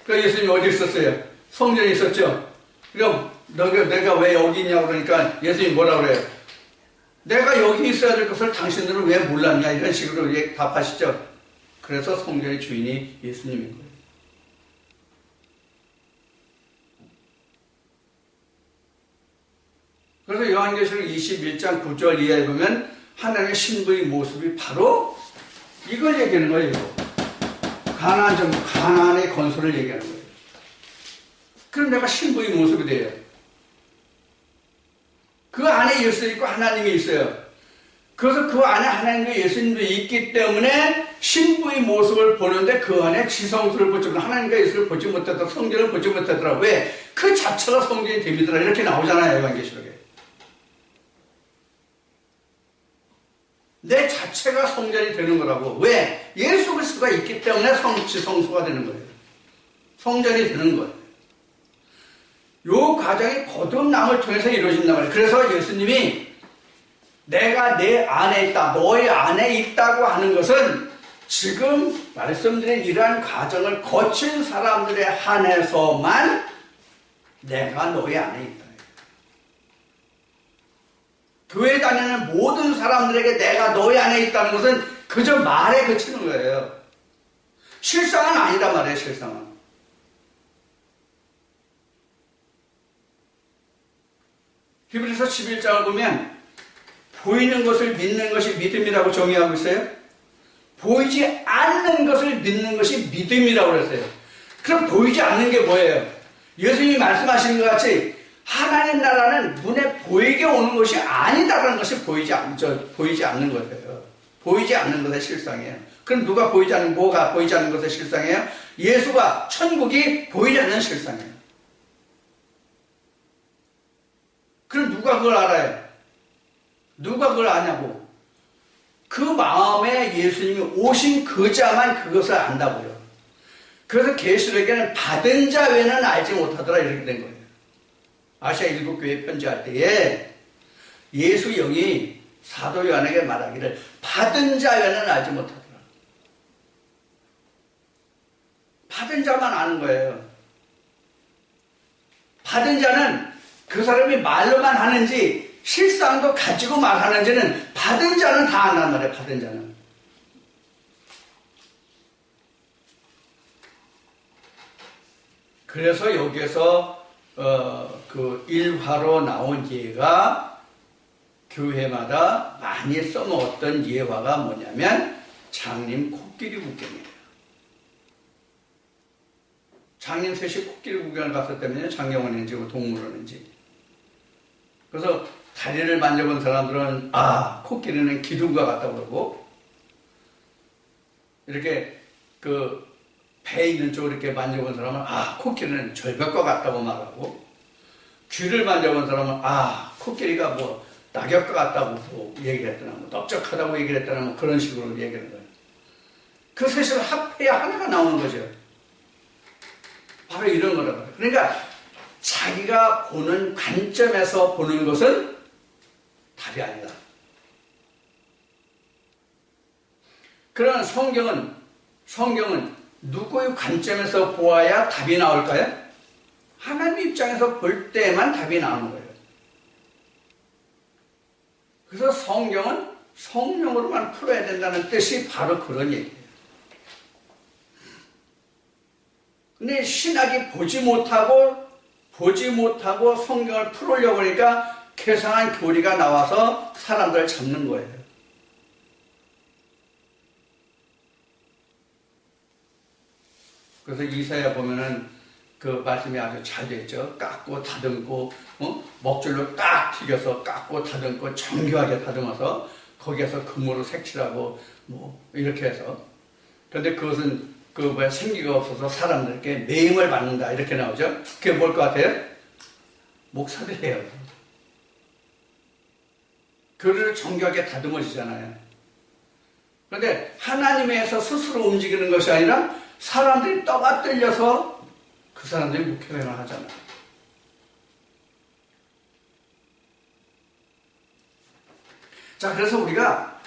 그러니까 예수님이 어디 있었어요? 성전에 있었죠. 그러니까 내가 왜 여기 있냐고 그러니까 예수님이 뭐라 그래요? 내가 여기 있어야 될 것을 당신들은 왜 몰랐냐 이런 식으로 답하시죠. 그래서 성전의 주인이 예수님인 거예요. 그래서 요한계시록 21장 9절 이하에 보면 하나님의 신부의 모습이 바로 이걸 얘기하는 거예요. 가나안의 건설을 얘기하는 거예요. 그럼 내가 신부의 모습이 돼요. 그 안에 예수 있고 하나님이 있어요. 그래서 그 안에 하나님과 예수님도 있기 때문에 신부의 모습을 보는데 그 안에 지성소를 보지 못하고 하나님과 예수를 보지 못하더라. 성전을 보지 못하더라. 왜? 그 자체가 성전이 됩니다. 이렇게 나오잖아요. 요한계시록에. 내 자체가 성전이 되는 거라고. 왜? 예수 그리스도가 있기 때문에 지성소가 되는 거예요. 성전이 되는 거예요. 요 과정이 거듭남을 통해서 이루어진단 말이에요. 그래서 예수님이 내가 내 안에 있다, 너의 안에 있다고 하는 것은 지금 말씀드린 이러한 과정을 거친 사람들에 한해서만 내가 너의 안에 있다. 교회 다니는 모든 사람들에게 내가 너의 안에 있다는 것은 그저 말에 그치는 거예요. 실상은 아니란 말이에요, 실상은. 히브리서 11장을 보면 보이는 것을 믿는 것이 믿음이라고 정의하고 있어요. 보이지 않는 것을 믿는 것이 믿음이라고 그랬어요. 그럼 보이지 않는 게 뭐예요? 예수님이 말씀하시는 것 같이 하나님 나라는 눈에 보이게 오는 것이 아니다라는 것이 보이지 않는 거예요. 보이지 않는 것의 실상이에요. 그럼 뭐가 보이지 않는 것의 실상이에요? 예수가 천국이 보이지 않는 실상이에요. 그럼 누가 그걸 알아요? 누가 그걸 아냐고? 그 마음에 예수님이 오신 그 자만 그것을 안다고요. 그래서 계시록에는 받은 자 외에는 알지 못하더라 이렇게 된 거예요. 아시아 일곱 교회 편지할 때에 예수 영이 사도 요한에게 말하기를 받은 자 외에는 알지 못하더라. 받은 자만 아는 거예요. 받은 자는 그 사람이 말로만 하는지 실상도 가지고 말하는지는 받은 자는 다 안단 말이에요. 받은 자는. 그래서 여기에서 그 일화로 나온 예가 교회마다 많이 써먹었던 예화가 뭐냐면 장님 코끼리 구경이에요. 장님 셋이 코끼리 구경을 갔었다면요. 장경원인지 동물원인지. 그래서 다리를 만져본 사람들은 코끼리는 기둥과 같다고 그러고 이렇게 그 배 있는 쪽을 이렇게 만져본 사람은 코끼리는 절벽과 같다고 말하고 귀를 만져본 사람은 코끼리가 뭐 낙엽과 같다고 뭐 얘기를 했더나 뭐 넓적하다고 얘기를 했더나 뭐 그런 식으로 얘기하는 거예요. 그 셋을 합해야 하나가 나오는 거죠. 바로 이런 거라고. 그러니까 자기가 보는 관점에서 보는 것은 답이 아니다. 그러나 성경은 누구의 관점에서 보아야 답이 나올까요? 하나님 입장에서 볼 때만 답이 나오는 거예요. 그래서 성경은 성령으로만 풀어야 된다는 뜻이 바로 그런 얘기예요. 근데 신학이 보지 못하고 성경을 풀으려고 하니까 괴상한 교리가 나와서 사람들을 잡는 거예요. 그래서 이사야 보면은 그 말씀이 아주 잘 되어 있죠. 깎고 다듬고 먹줄로 딱 튀겨서 깎고 다듬고 정교하게 다듬어서 거기에서 금으로 색칠하고 뭐 이렇게 해서. 그런데 그것은 생기가 없어서 사람들에게 매임을 받는다 이렇게 나오죠. 그게 뭘 것 같아요? 목사들이에요. 교리를 정교하게 다듬어지잖아요. 그런데 하나님에서 스스로 움직이는 것이 아니라 사람들이 떠받들려서 그 사람들이 목회생활을 하잖아요. 자, 그래서 우리가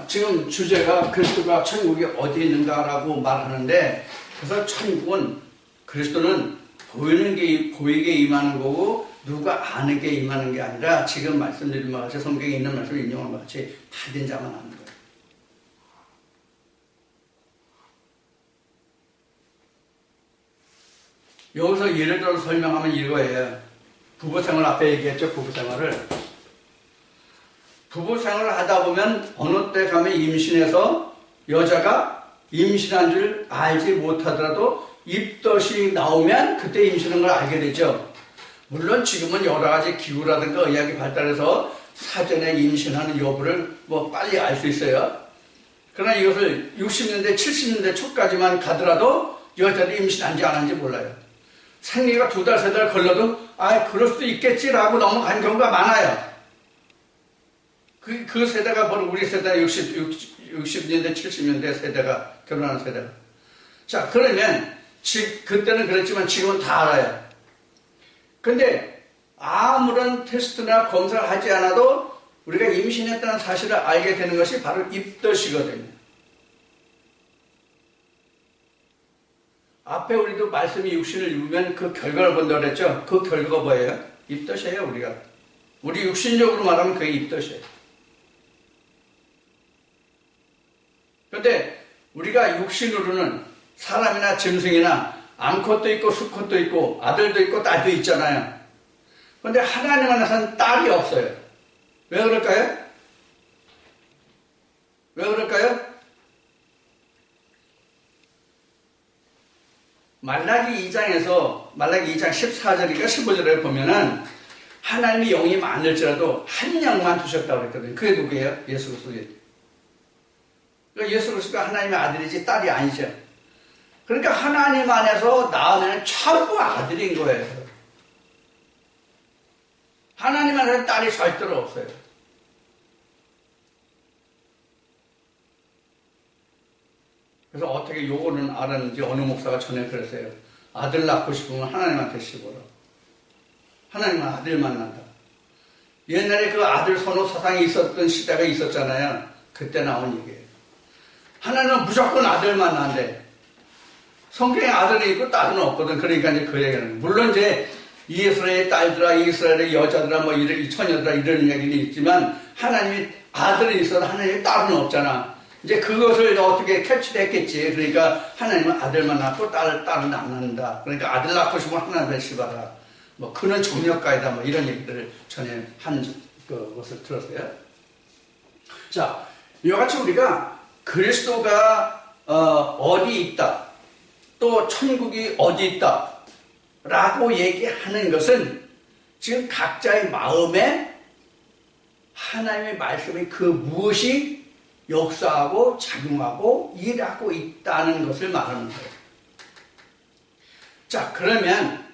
지금 주제가 그리스도가 천국이 어디 있는가라고 말하는데, 그래서 천국은 그리스도는 보이게 임하는 거고 누가 아는 게 임하는 게 아니라 지금 말씀드린 것 같이 성경에 있는 말씀을 인용한 것 같이 받은 자만 아는 거예요. 여기서 예를 들어 설명하면 이거예요. 부부생활 앞에 얘기했죠. 부부생활을 하다 보면 어느 때 가면 임신해서 여자가 임신한 줄 알지 못하더라도 입덧이 나오면 그때 임신한 걸 알게 되죠. 물론 지금은 여러 가지 기구라든가 의학이 발달해서 사전에 임신하는 여부를 빨리 알 수 있어요. 그러나 이것을 60년대, 70년대 초까지만 가더라도 여자들이 임신한지 안 한지 몰라요. 생리가 2달, 3달 걸려도 그럴 수도 있겠지라고 넘어간 경우가 많아요. 그 세대가 바로 우리 세대 60년대, 70년대 세대가, 결혼하는 세대가. 자, 그러면, 그때는 그랬지만 지금은 다 알아요. 근데 아무런 테스트나 검사를 하지 않아도 우리가 임신했다는 사실을 알게 되는 것이 바로 입덧이거든요. 앞에 우리도 말씀이 육신을 입으면 그 결과를 본다고 그랬죠? 그 결과가 뭐예요? 입덧이에요, 우리가. 우리 육신적으로 말하면 그게 입덧이에요. 그런데 우리가 육신으로는 사람이나 짐승이나 암컷도 있고 수컷도 있고 아들도 있고 딸도 있잖아요. 그런데 하나님 안에서는 딸이 없어요. 왜 그럴까요? 말라기 2장 14절인가 15절에 보면은 하나님이 영이 많을지라도 한 영만 두셨다고 그랬거든요. 그게 누구예요? 예수 그리스도예요. 그러니까 예수 그리스도가 하나님의 아들이지 딸이 아니죠. 그러니까 하나님 안에서 낳으면 전부 아들인 거예요. 하나님 안에서 딸이 절대로 없어요. 그래서 어떻게 요거는 알았는지 어느 목사가 전에 그랬어요. 아들 낳고 싶으면 하나님한테 씹어라. 하나님은 아들만 낳는다. 옛날에 그 아들 선호 사상이 있었던 시대가 있었잖아요. 그때 나온 얘기예요. 하나님은 무조건 아들만 낳는데 성경에 아들이 있고 딸은 없거든. 그러니까 이제 그 얘기하는 거예요. 물론 이제 이스라엘의 딸들아, 이스라엘의 여자들아, 이 처녀들아 이런 얘기는 있지만 하나님이 아들은 있어도 하나님의 딸은 없잖아. 이제 그것을 어떻게 캐치했겠지. 그러니까 하나님은 아들만 낳고 딸은 안 낳는다. 그러니까 아들 낳고 싶으면 하나님을 씹어라. 그는 정력가이다. 이런 얘기들을 전에 한 것을 들었어요. 자, 이와 같이 우리가 그리스도가 어디 있다. 또 천국이 어디 있다. 라고 얘기하는 것은 지금 각자의 마음에 하나님의 말씀이 그 무엇이 역사하고 작용하고 일하고 있다는 것을 말하는 거예요. 자, 그러면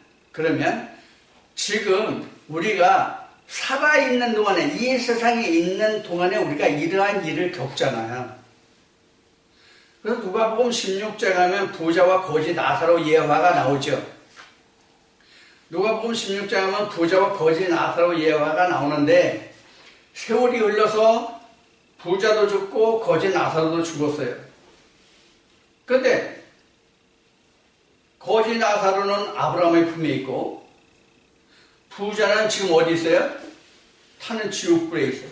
지금 우리가 살아있는 동안에, 이 세상에 있는 동안에 우리가 이러한 일을 겪잖아요. 그래서 누가복음 16장 가면 부자와 거지 나사로 예화가 나오죠. 누가복음 16장 가면 부자와 거지 나사로 예화가 나오는데 세월이 흘러서 부자도 죽고 거지 나사로도 죽었어요. 그런데 거지 나사로는 아브라함의 품에 있고 부자는 지금 어디 있어요? 타는 지옥불에 있어요.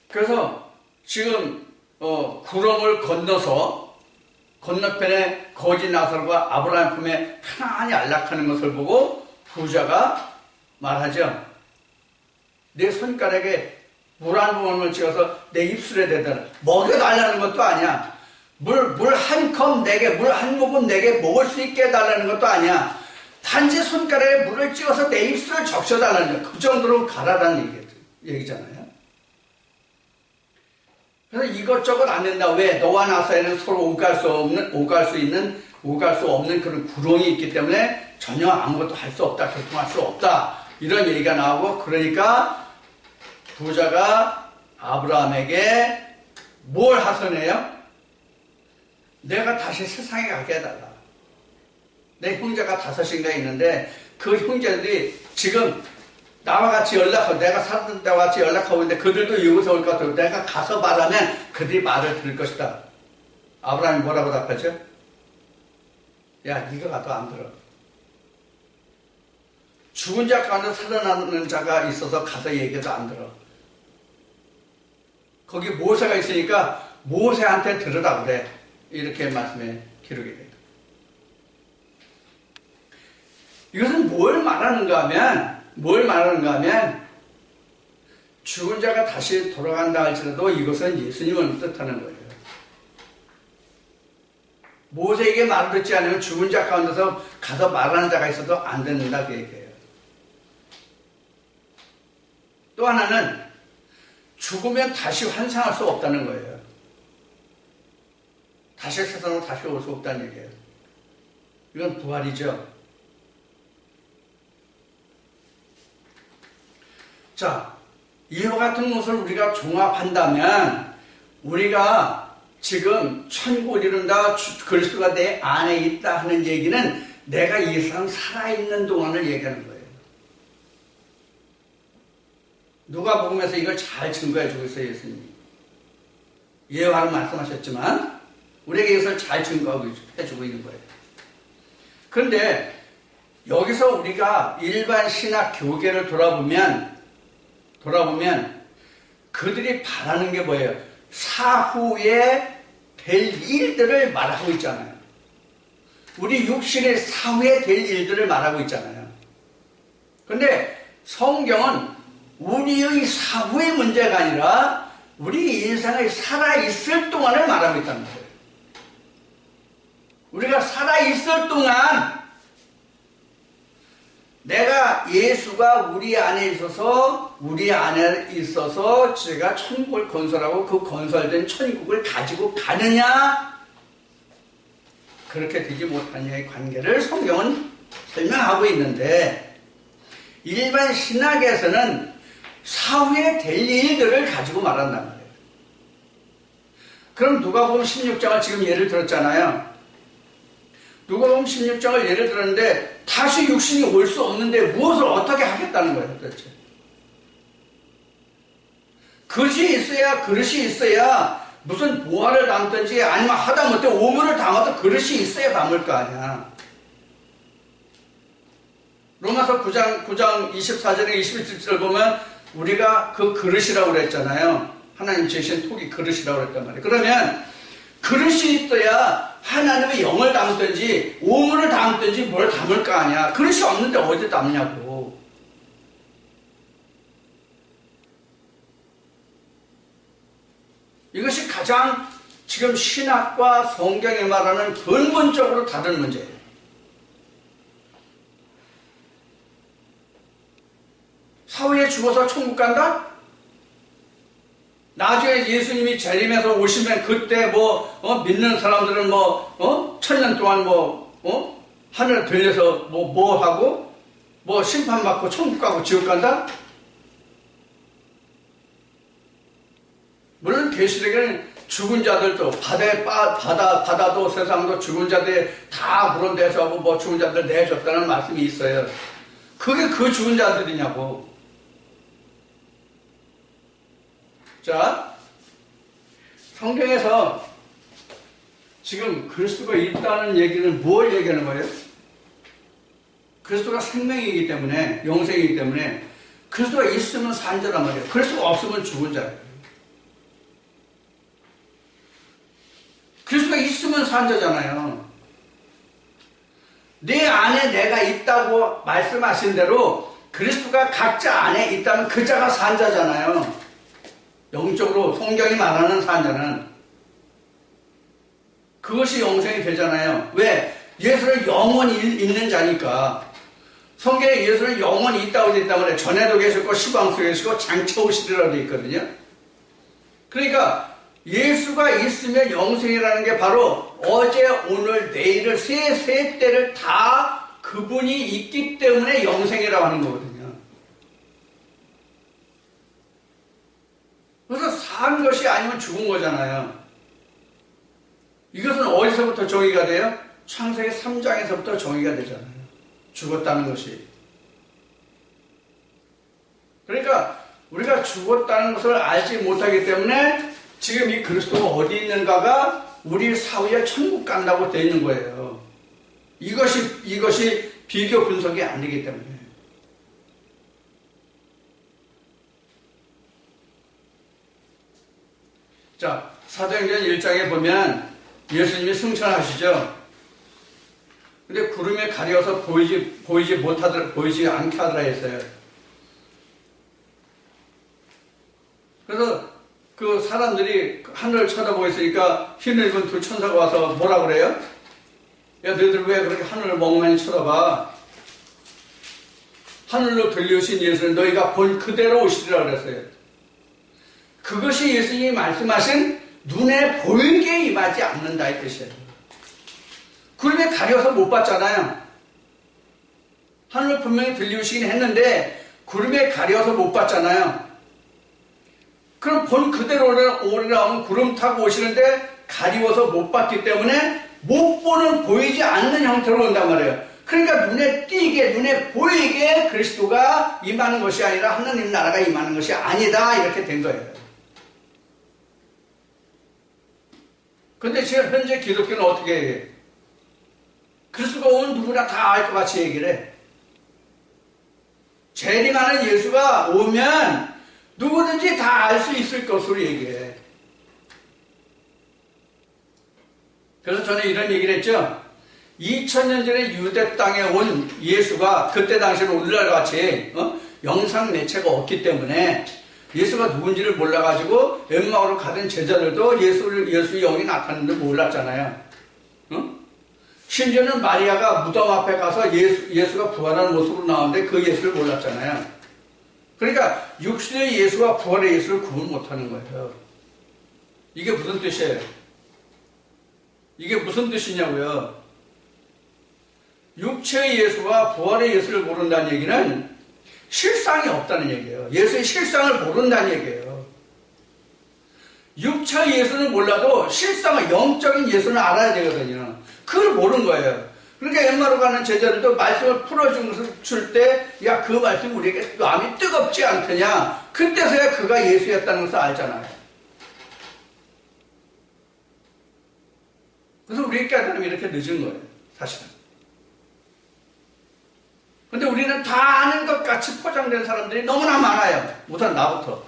그래서 지금 구름을 건너서 건너편에 거지 나사로가 아브라함 품에 편안히 안락하는 것을 보고 부자가 말하죠. 내 손가락에 물 한 모금을 찍어서 내 입술에 대다 먹여달라는 것도 아니야. 물 한 컵 내게, 물 한 모금 내게 먹을 수 있게 해달라는 것도 아니야. 단지 손가락에 물을 찍어서 내 입술을 적셔달라는 거야. 그 정도로 가라라는 얘기잖아요. 그래서 이것저것 안 된다. 왜? 너와 나 사이에는 서로 오갈 수 없는 그런 구렁이 있기 때문에 전혀 아무것도 할 수 없다. 교통할 수 없다. 이런 얘기가 나오고, 그러니까 부자가 아브라함에게 뭘 하선해요? 내가 다시 세상에 가게 해달라. 내 형제가 5인가 있는데 그 형제들이 지금 나와 같이 연락하고, 내가 살던 데와 같이 연락하고 있는데 그들도 이곳에 올 것 같아요. 내가 가서 말하면 그들이 말을 들을 것이다. 아브라함이 뭐라고 답하죠? 야, 네가 가도 안 들어. 죽은 자 가운데 살아나는 자가 있어서 가서 얘기도 안 들어. 거기 모세가 있으니까 모세한테 들으라 그래. 이렇게 말씀에 기록이 돼요. 이것은 뭘 말하는가 하면 죽은 자가 다시 돌아간다 할지라도 이것은 예수님을 뜻하는 거예요. 모세에게 말을 듣지 않으면 죽은 자 가운데서 가서 말하는 자가 있어도 안 듣는다 그 얘기예요. 또 하나는 죽으면 다시 환생할 수 없다는 거예요. 다시 세상으로 다시 올 수 없다는 얘기예요. 이건 부활이죠. 자, 이와 같은 것을 우리가 종합한다면 우리가 지금 천국을 이룬다, 그리스도가 내 안에 있다 하는 얘기는 내가 이 세상 살아있는 동안을 얘기하는 거예요. 누가복음에서 이걸 잘 증거해주고 있어요, 예수님이. 예화로 말씀하셨지만 우리에게 이것을 잘 증거해주고 있는 거예요. 그런데 여기서 우리가 일반 신학 교계를 돌아보면 그들이 바라는 게 뭐예요? 사후에 될 일들을 말하고 있잖아요. 우리 육신의 사후에 될 일들을 말하고 있잖아요. 그런데 성경은 우리의 사후의 문제가 아니라 우리 인생을 살아있을 동안을 말하고 있다는 거예요. 우리가 살아있을 동안 내가 예수가 우리 안에 있어서 제가 천국을 건설하고 그 건설된 천국을 가지고 가느냐, 그렇게 되지 못하느냐의 관계를 성경은 설명하고 있는데, 일반 신학에서는 사후에 될 일들을 가지고 말한단 말이에요. 그럼 누가복음 16장을 지금 예를 들었잖아요. 누가복음 16장을 예를 들었는데 다시 육신이 올 수 없는데 무엇을 어떻게 하겠다는 거예요, 도대체. 그릇이 있어야 무슨 보화를 담든지 아니면 하다못해 오물을 담아도 그릇이 있어야 담을 거 아니야. 로마서 9장 24절에 21절 보면 우리가 그 그릇이라고 그랬잖아요. 하나님 주신 톡이 그릇이라고 그랬단 말이에요. 그러면 그릇이 있어야 하나님의 영을 담든지 오물을 담든지 뭘 담을 거 아니야. 그릇이 없는데 어디 담냐고. 이것이 가장 지금 신학과 성경이 말하는 근본적으로 다른 문제예요. 사후에 죽어서 천국 간다? 나중에 예수님이 재림해서 오시면 그때 믿는 사람들은 1000년 동안 하늘 들려서 뭐 하고 심판받고 천국 가고 지옥 간다? 물론 계시록에는 죽은 자들도 바다도 세상도 죽은 자들 다 그런 데서 하고 죽은 자들 내줬다는 말씀이 있어요. 그게 그 죽은 자들이냐고. 자, 성경에서 지금 그리스도가 있다는 얘기는 뭘 얘기하는 거예요? 그리스도가 생명이기 때문에, 영생이기 때문에 그리스도가 있으면 산 자란 말이에요. 그리스도가 없으면 죽은 자예요. 그리스도가 있으면 산 자잖아요. 내 안에 내가 있다고 말씀하신 대로 그리스도가 각자 안에 있다면 그 자가 산 자잖아요. 영적으로 성경이 말하는 산 자는 그것이 영생이 되잖아요. 왜? 예수를 영원히 있는 자니까. 성경에 예수를 영원히 있다고 되어 있다고 그래. 전에도 계셨고 시방도 계시고 장차 오시리라고 되어 있거든요. 그러니까 예수가 있으면 영생이라는 게 바로 어제, 오늘, 내일을 세 때를 다 그분이 있기 때문에 영생이라고 하는 거거든요. 그래서 산 것이 아니면 죽은 거잖아요. 이것은 어디서부터 정의가 돼요? 창세기 3장에서부터 정의가 되잖아요. 죽었다는 것이. 그러니까 우리가 죽었다는 것을 알지 못하기 때문에 지금 이 그리스도가 어디 있는가가 우리 사후에 천국 간다고 되어 있는 거예요. 이것이 비교 분석이 아니기 때문에. 자, 사도행전 1장에 보면 예수님이 승천하시죠. 근데 구름에 가려서 보이지 않게 하더라 했어요. 그래서 그 사람들이 하늘을 쳐다보고 있으니까 흰을 입은 두 천사가 와서 뭐라 그래요? 야, 너희들 왜 그렇게 하늘을 멍하니 쳐다봐? 하늘로 들려오신 예수는 너희가 본 그대로 오시리라 그랬어요. 그것이 예수님이 말씀하신 눈에 보이게 임하지 않는다 이 뜻이에요. 구름에 가려서 못 봤잖아요. 하늘을 분명히 들려오시긴 했는데 구름에 가려서 못 봤잖아요. 그럼 본 그대로 오리라 하면 구름 타고 오시는데 가리워서 못 봤기 때문에 못 보는 보이지 않는 형태로 온단 말이에요. 그러니까 눈에 띄게 눈에 보이게 그리스도가 임하는 것이 아니라 하나님 나라가 임하는 것이 아니다 이렇게 된 거예요. 근데 지금 현재 기독교는 어떻게 얘기해? 그리스도가 오면 누구나 다 알 것 같이 얘기를 해. 재림하는 예수가 오면 누구든지 다 알 수 있을 것으로 얘기해. 그래서 저는 이런 얘기를 했죠. 2000년 전에 유대 땅에 온 예수가 그때 당시에는 오늘날 같이 영상 매체가 없기 때문에 예수가 누군지를 몰라가지고 엠마오로 가던 제자들도 예수의 영이 나타났는데 몰랐잖아요. 심지어는 마리아가 무덤 앞에 가서 예수가 부활하는 모습으로 나오는데 그 예수를 몰랐잖아요. 그러니까 육신의 예수와 부활의 예수를 구분 못하는 거예요. 이게 무슨 뜻이에요? 이게 무슨 뜻이냐고요? 육체의 예수와 부활의 예수를 모른다는 얘기는 실상이 없다는 얘기예요. 예수의 실상을 모른다는 얘기예요. 육체의 예수는 몰라도 실상의 영적인 예수는 알아야 되거든요. 그걸 모르는 거예요. 그러니까 엠마오로 가는 제자들도 말씀을 풀어줄 때, 야, 그 말씀 우리에게 마음이 뜨겁지 않더냐? 그때서야 그가 예수였다는 것을 알잖아요. 그래서 우리의 깨달음이 이렇게 늦은 거예요, 사실은. 근데 우리는 다 아는 것 같이 포장된 사람들이 너무나 많아요. 우선 나부터.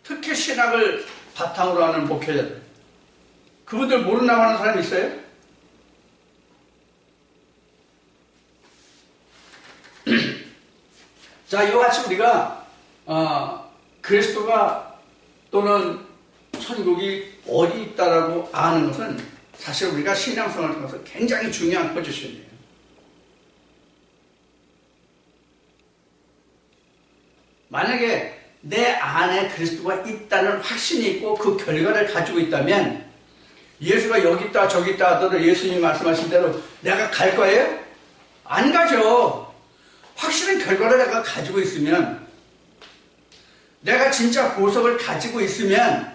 특히 신학을 바탕으로 하는 목회자들. 그분들 모른다고 하는 사람이 있어요? 자, 이와 같이 우리가 그리스도가 또는 천국이 어디 있다라고 아는 것은 사실 우리가 신앙생활을 통해서 굉장히 중요한 포지션이에요. 만약에 내 안에 그리스도가 있다는 확신이 있고 그 결과를 가지고 있다면 예수가 여기 있다 저기 있다 하더라도 예수님이 말씀하신 대로 내가 갈 거예요? 안 가죠. 확실한 결과를 내가 가지고 있으면, 내가 진짜 보석을 가지고 있으면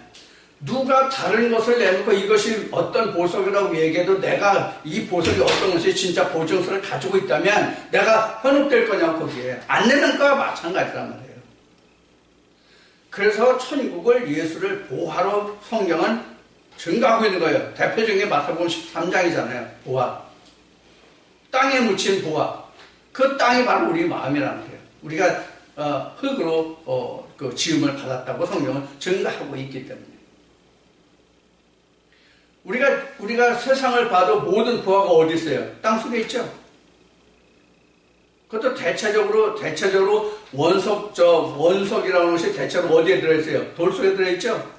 누가 다른 것을 내놓고 이것이 어떤 보석이라고 얘기해도 내가 이 보석이 어떤 것이 진짜 보증서를 가지고 있다면 내가 현혹될 거냐고 거기에. 안 내는 거와 마찬가지란 말이에요. 그래서 천국을 예수를 보화로 성경은 증가하고 있는 거예요. 대표적인 게 마태복음 13장이잖아요. 보화. 땅에 묻힌 보화. 그 땅이 바로 우리 마음이라는 거예요. 우리가 흙으로 그 지음을 받았다고 성경은 증가하고 있기 때문에. 우리가 세상을 봐도 모든 보화가 어디 있어요? 땅 속에 있죠. 그것도 대체적으로 원석이라는 것이 대체로 어디에 들어있어요? 돌 속에 들어있죠.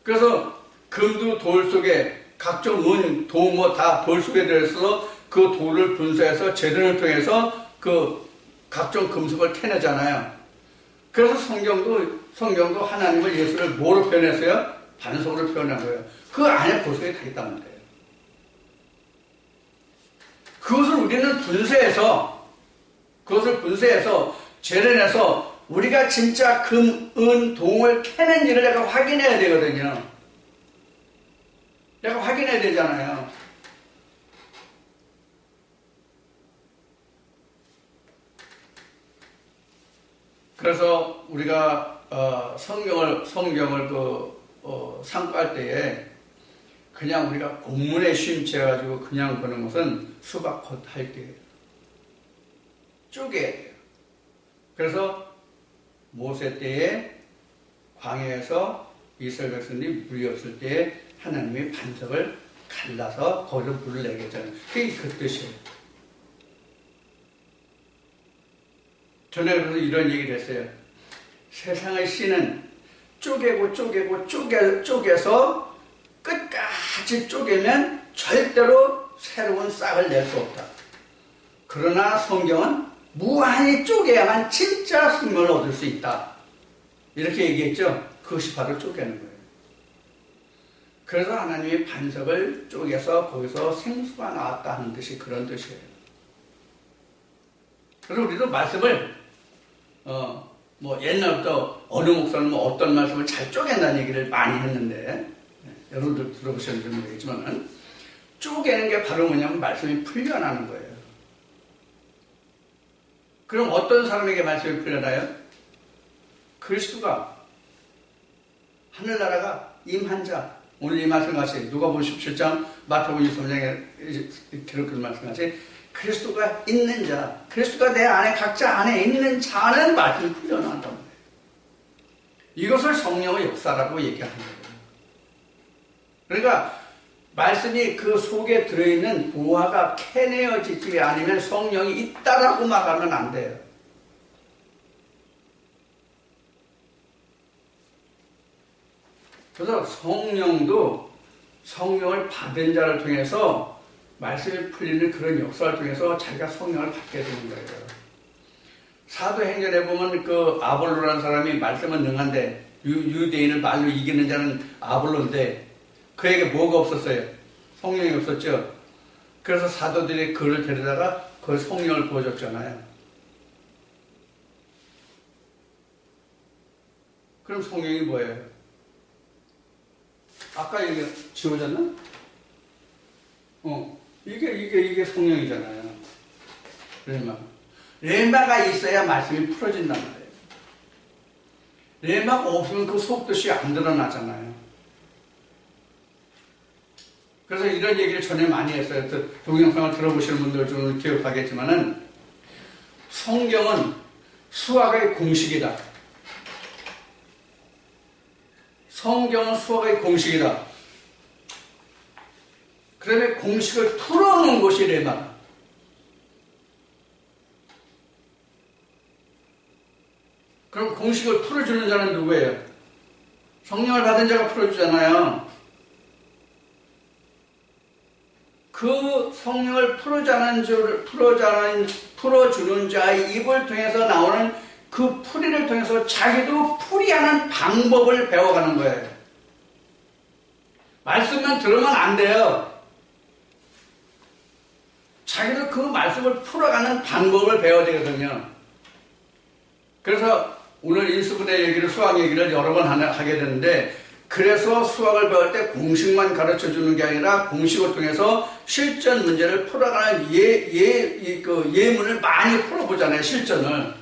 그래서 금도 돌 속에, 각종 은, 도 뭐 다 돌 속에 들어있어서 그 돌을 분쇄해서 재련을 통해서 그 각종 금속을 캐내잖아요. 그래서 성경도 하나님을 예수를 뭐로 표현했어요? 반석으로 표현한 거예요. 그 안에 보석이 다 있단 말이에요. 그것을 우리는 분쇄해서 재련해서 우리가 진짜 금, 은, 동을 캐는지를 내가 확인해야 되거든요. 내가 확인해야 되잖아요. 그래서 우리가 성경을 상고할 때에 그냥 우리가 본문에 심취해가지고 그냥 보는 것은 수박 곧 할게요. 쪼개야 돼요. 그래서 모세 때에 광야에서 이스라엘 백성들이 물이 없을 때에 하나님이 반석을 갈라서 거기서 물을 내게 했잖아요. 그게 그 뜻이에요. 전에 그래서 이런 얘기를 했어요. 세상의 씨는 쪼개서 끝까지 쪼개면 절대로 새로운 싹을 낼 수 없다. 그러나 성경은 무한히 쪼개야만 진짜 생명을 얻을 수 있다. 이렇게 얘기했죠. 그것이 바로 쪼개는 거예요. 그래서 하나님이 반석을 쪼개서 거기서 생수가 나왔다 하는 뜻이 그런 뜻이에요. 그래서 우리도 말씀을 옛날부터 어느 목사는 어떤 말씀을 잘 쪼갠다는 얘기를 많이 했는데, 여러분들 들어보셨는지 모르겠지만, 쪼개는 게 바로 뭐냐면 말씀이 풀려나는 거예요. 그럼 어떤 사람에게 말씀이 풀려나요? 그리스도가, 하늘나라가 임한 자, 오늘 이 말씀같이 누가복음 17장, 마태복음 23장에 기록된 말씀같이 그리스도가 있는 자, 그리스도가 내 안에 각자 안에 있는 자는 말씀이 풀려난단 말이에요. 이것을 성령의 역사라고 얘기하는 거예요. 그러니까 말씀이 그 속에 들어있는 보화가 캐내어지지 않으면 성령이 있다라고 말하면 안 돼요. 그래서 성령도 성령을 받은 자를 통해서 말씀이 풀리는 그런 역사를 통해서 자기가 성령을 받게 되는 거예요. 사도행전에 보면 그 아볼로라는 사람이 말씀은 능한데 유대인을 말로 이기는 자는 아볼로인데 그에게 뭐가 없었어요? 성령이 없었죠. 그래서 사도들이 그를 데려다가 그 성령을 부어줬잖아요. 그럼 성령이 뭐예요? 아까 얘기 지워졌나? 이게 성령이잖아요. 레마가 있어야 말씀이 풀어진단 말이에요. 레마가 없으면 그 속뜻이 안 드러나잖아요. 그래서 이런 얘기를 전에 많이 했어요. 동영상을 들어보시는 분들 좀 기억하겠지만은 성경은 수학의 공식이다. 성경은 수학의 공식이다. 그다음에 공식을 풀어놓은 것이 레마. 그럼 공식을 풀어주는 자는 누구예요? 성령을 받은 자가 풀어주잖아요. 그 성령을 풀어주는 자의 입을 통해서 나오는 그 풀이를 통해서 자기도 풀이하는 방법을 배워가는 거예요. 말씀만 들으면 안 돼요. 자기도 그 말씀을 풀어가는 방법을 배워야 되거든요. 그래서 오늘 인수분해 얘기를, 수학 얘기를 여러 번 하게 되는데, 그래서 수학을 배울 때 공식만 가르쳐 주는 게 아니라 공식을 통해서 실전 문제를 풀어가는 예문을 많이 풀어보잖아요, 실전을.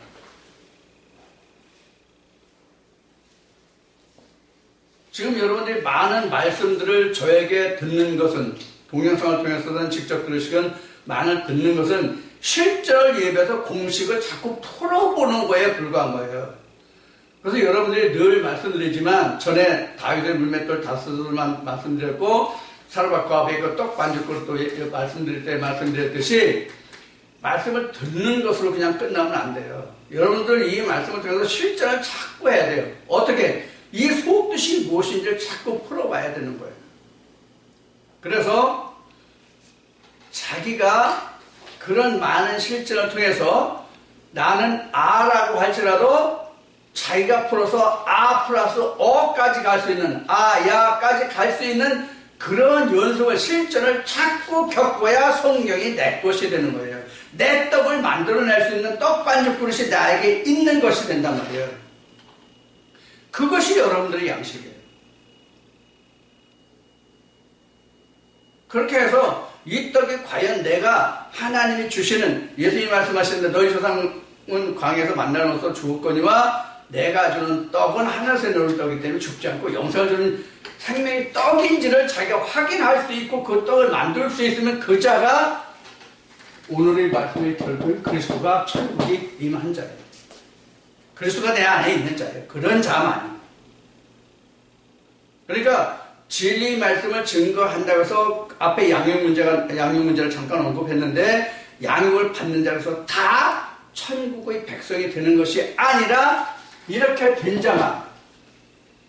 지금 여러분들이 많은 말씀들을 저에게 듣는 것은, 동영상을 통해서든 직접 들으시건 많은 듣는 것은 실전을 예배해서 공식을 자꾸 풀어보는 거에 불과한 거예요. 그래서 여러분들이 늘 말씀드리지만, 전에 다윗의 물맷돌 다섯을만 말씀드렸고, 사르밧과 베이커 떡 반죽을 또 말씀드릴 때 말씀드렸듯이, 말씀을 듣는 것으로 그냥 끝나면 안 돼요. 여러분들 이 말씀을 통해서 실전을 자꾸 해야 돼요. 어떻게? 이 속뜻이 무엇인지를 자꾸 풀어봐야 되는 거예요. 그래서 자기가 그런 많은 실전을 통해서 나는 아라고 할지라도 자기가 풀어서 아 플러스 어까지 갈 수 있는 아, 야까지 갈 수 있는 그런 연습을 실전을 자꾸 겪어야 성경이 내 것이 되는 거예요. 내 떡을 만들어낼 수 있는 떡반죽 그릇이 나에게 있는 것이 된단 말이에요. 그것이 여러분들의 양식이에요. 그렇게 해서 이 떡이 과연 내가 하나님이 주시는 예수님이 말씀하시는데 너희 조상은 광야에서 만나는 것으로 죽었거니와 내가 주는 떡은 하늘에서 내려온 떡이기 때문에 죽지 않고 영생을 주는 생명의 떡인지를 자기가 확인할 수 있고 그 떡을 만들 수 있으면 그 자가 오늘의 말씀의 결국 그리스도가 천국이 임한 자예요. 그리스도가 내 안에 있는 자예요. 그런 자만이. 그러니까 진리 말씀을 증거한다고 해서 앞에 양육 문제를 잠깐 언급했는데 양육을 받는 자로서 다 천국의 백성이 되는 것이 아니라 이렇게 된 자만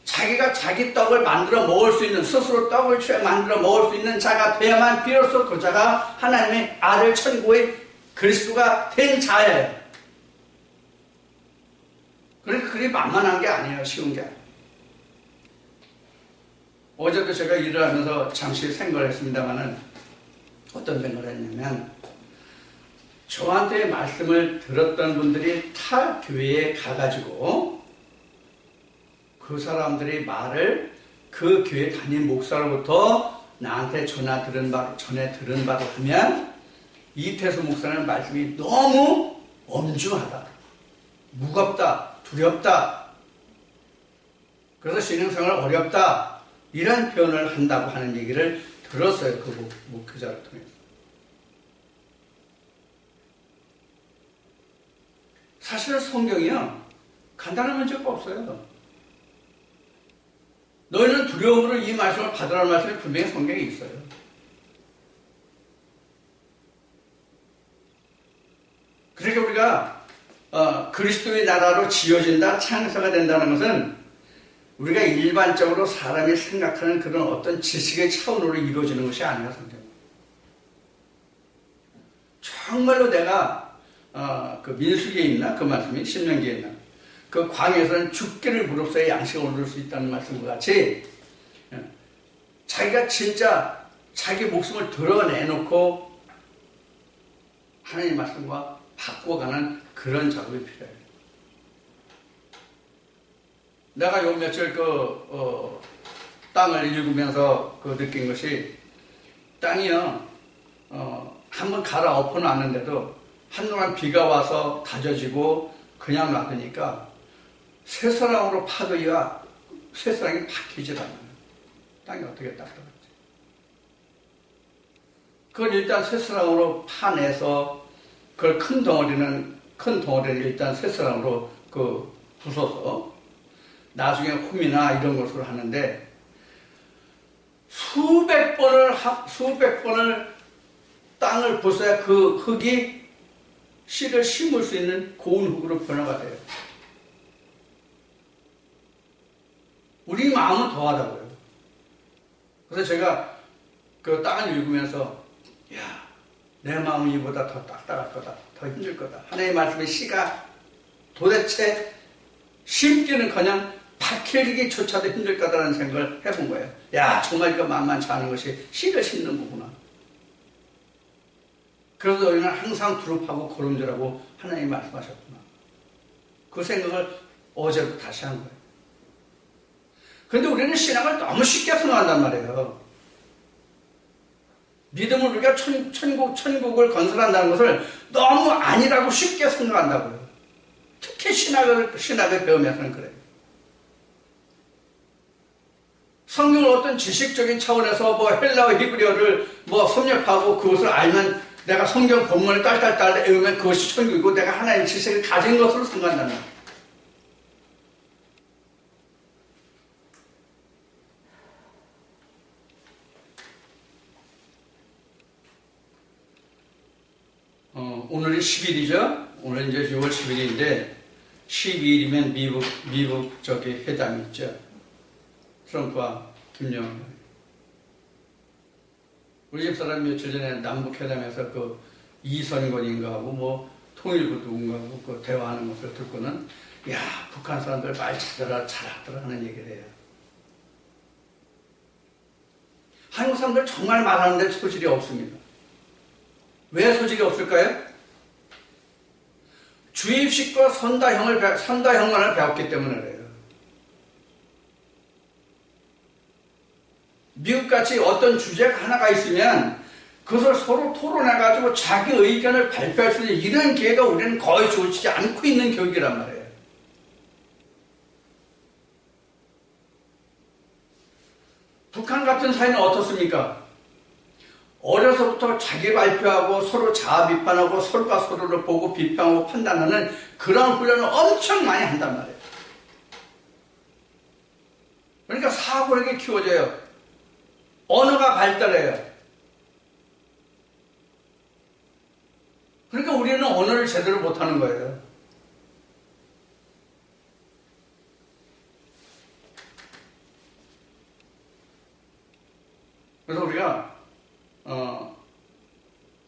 자기가 자기 떡을 만들어 먹을 수 있는 스스로 떡을 만들어 먹을 수 있는 자가 돼야만 비로소 그 자가 하나님의 아들 천국의 그리스도가 된 자예요. 그러니까 그리 만만한 게 아니에요. 쉬운 게 아니에요. 어제도 제가 일을 하면서 잠시 생각을 했습니다만은 어떤 생각을 했냐면 저한테 말씀을 들었던 분들이 타 교회에 가가지고 그 사람들의 말을 그 교회 담임 목사로부터 나한테 전해 들은 바로 하면 이태수 목사는 말씀이 너무 엄중하다, 무겁다, 두렵다, 그래서 신앙생활 어렵다 이런 표현을 한다고 하는 얘기를 들었어요. 그 목회자를 통해서. 사실은 성경이요 간단한 문제가 없어요. 너희는 두려움으로 이 말씀을 받으라는 말씀이 분명히 성경에 있어요. 그러니까 우리가 그리스도의 나라로 지어진다, 창조가 된다는 것은 우리가 일반적으로 사람이 생각하는 그런 어떤 지식의 차원으로 이루어지는 것이 아니라 성경은. 정말로 내가 그 민수기에 있나? 그 말씀이 신명기에 있나? 그 광야에서는 죽기를 무릅쓰야 양식을 얻을 수 있다는 말씀과 같이 자기가 진짜 자기 목숨을 드러내놓고 하나님의 말씀과 바꿔가는 그런 작업이 필요해요. 내가 요 며칠 땅을 읽으면서 느낀 것이 땅이요 한번 갈아 엎어놨는데도 한동안 비가 와서 다져지고 그냥 놔두니까 쇠사랑으로 파도야 쇠사랑이 박히질 않아요. 땅이 어떻게 딱딱하지? 그걸 일단 쇠사랑으로 파내서 그걸 큰 덩어리를 일단 쇠사랑으로 부숴서 나중에 홈이나 이런 것으로 하는데 수백 번을 땅을 부숴야 그 흙이 씨를 심을 수 있는 고운 흙으로 변화가 돼요. 우리 마음은 더하다고요. 그래서 제가 그 땅을 읽으면서 야, 내 마음은 이보다 더 딱딱할 거다. 더 힘들 거다. 하나님의 말씀의 씨가 도대체 심기는커녕 박힐기조차도 힘들 거다라는 생각을 해본 거예요. 야, 정말 이거 만만치 않은 것이 씨를 심는 거구나. 그래서 너희는 항상 두렵하고 고름절하고 하나님이 말씀하셨구나. 그 생각을 어제부터 다시 한 거예요. 그런데 우리는 신앙을 너무 쉽게 생각한단 말이에요. 믿음을 우리가 천국을 건설한다는 것을 너무 아니라고 쉽게 생각한다고요. 특히 신학을 배우면서는 그래요. 성경을 어떤 지식적인 차원에서 헬라어 히브리어를 섭렵하고 그것을 알면 내가 성경 본문을 딸딸딸 외우면 그것이 천국이고 내가 하나님의 지식을 가진 것으로 생각한다는 거예요. 오늘이 10일이죠. 오늘 이제 6월 10일인데 12일이면 미국 회담이 있죠. 트럼프와 김정은. 우리 집사람 며칠 전에 남북회담에서 이선건인가 하고 통일부 누군가하고 그 대화하는 것을 듣고는 야, 북한 사람들 말 잘하더라 하는 얘기를 해요. 한국 사람들 정말 말하는데 소질이 없습니다. 왜 소질이 없을까요? 주입식과 선다형만을 배웠기 때문에 그래요. 미국같이 어떤 주제가 하나가 있으면 그것을 서로 토론해가지고 자기 의견을 발표할 수 있는 이런 기회가 우리는 거의 주어지지 않고 있는 교육이란 말이에요. 북한 같은 사회는 어떻습니까? 어려서부터 자기 발표하고 서로 자아 비판하고 서로가 서로를 보고 비판하고 판단하는 그런 훈련을 엄청 많이 한단 말이에요. 그러니까 사고력이 키워져요. 언어가 발달해요. 그러니까 우리는 언어를 제대로 못하는 거예요. 그래서 우리가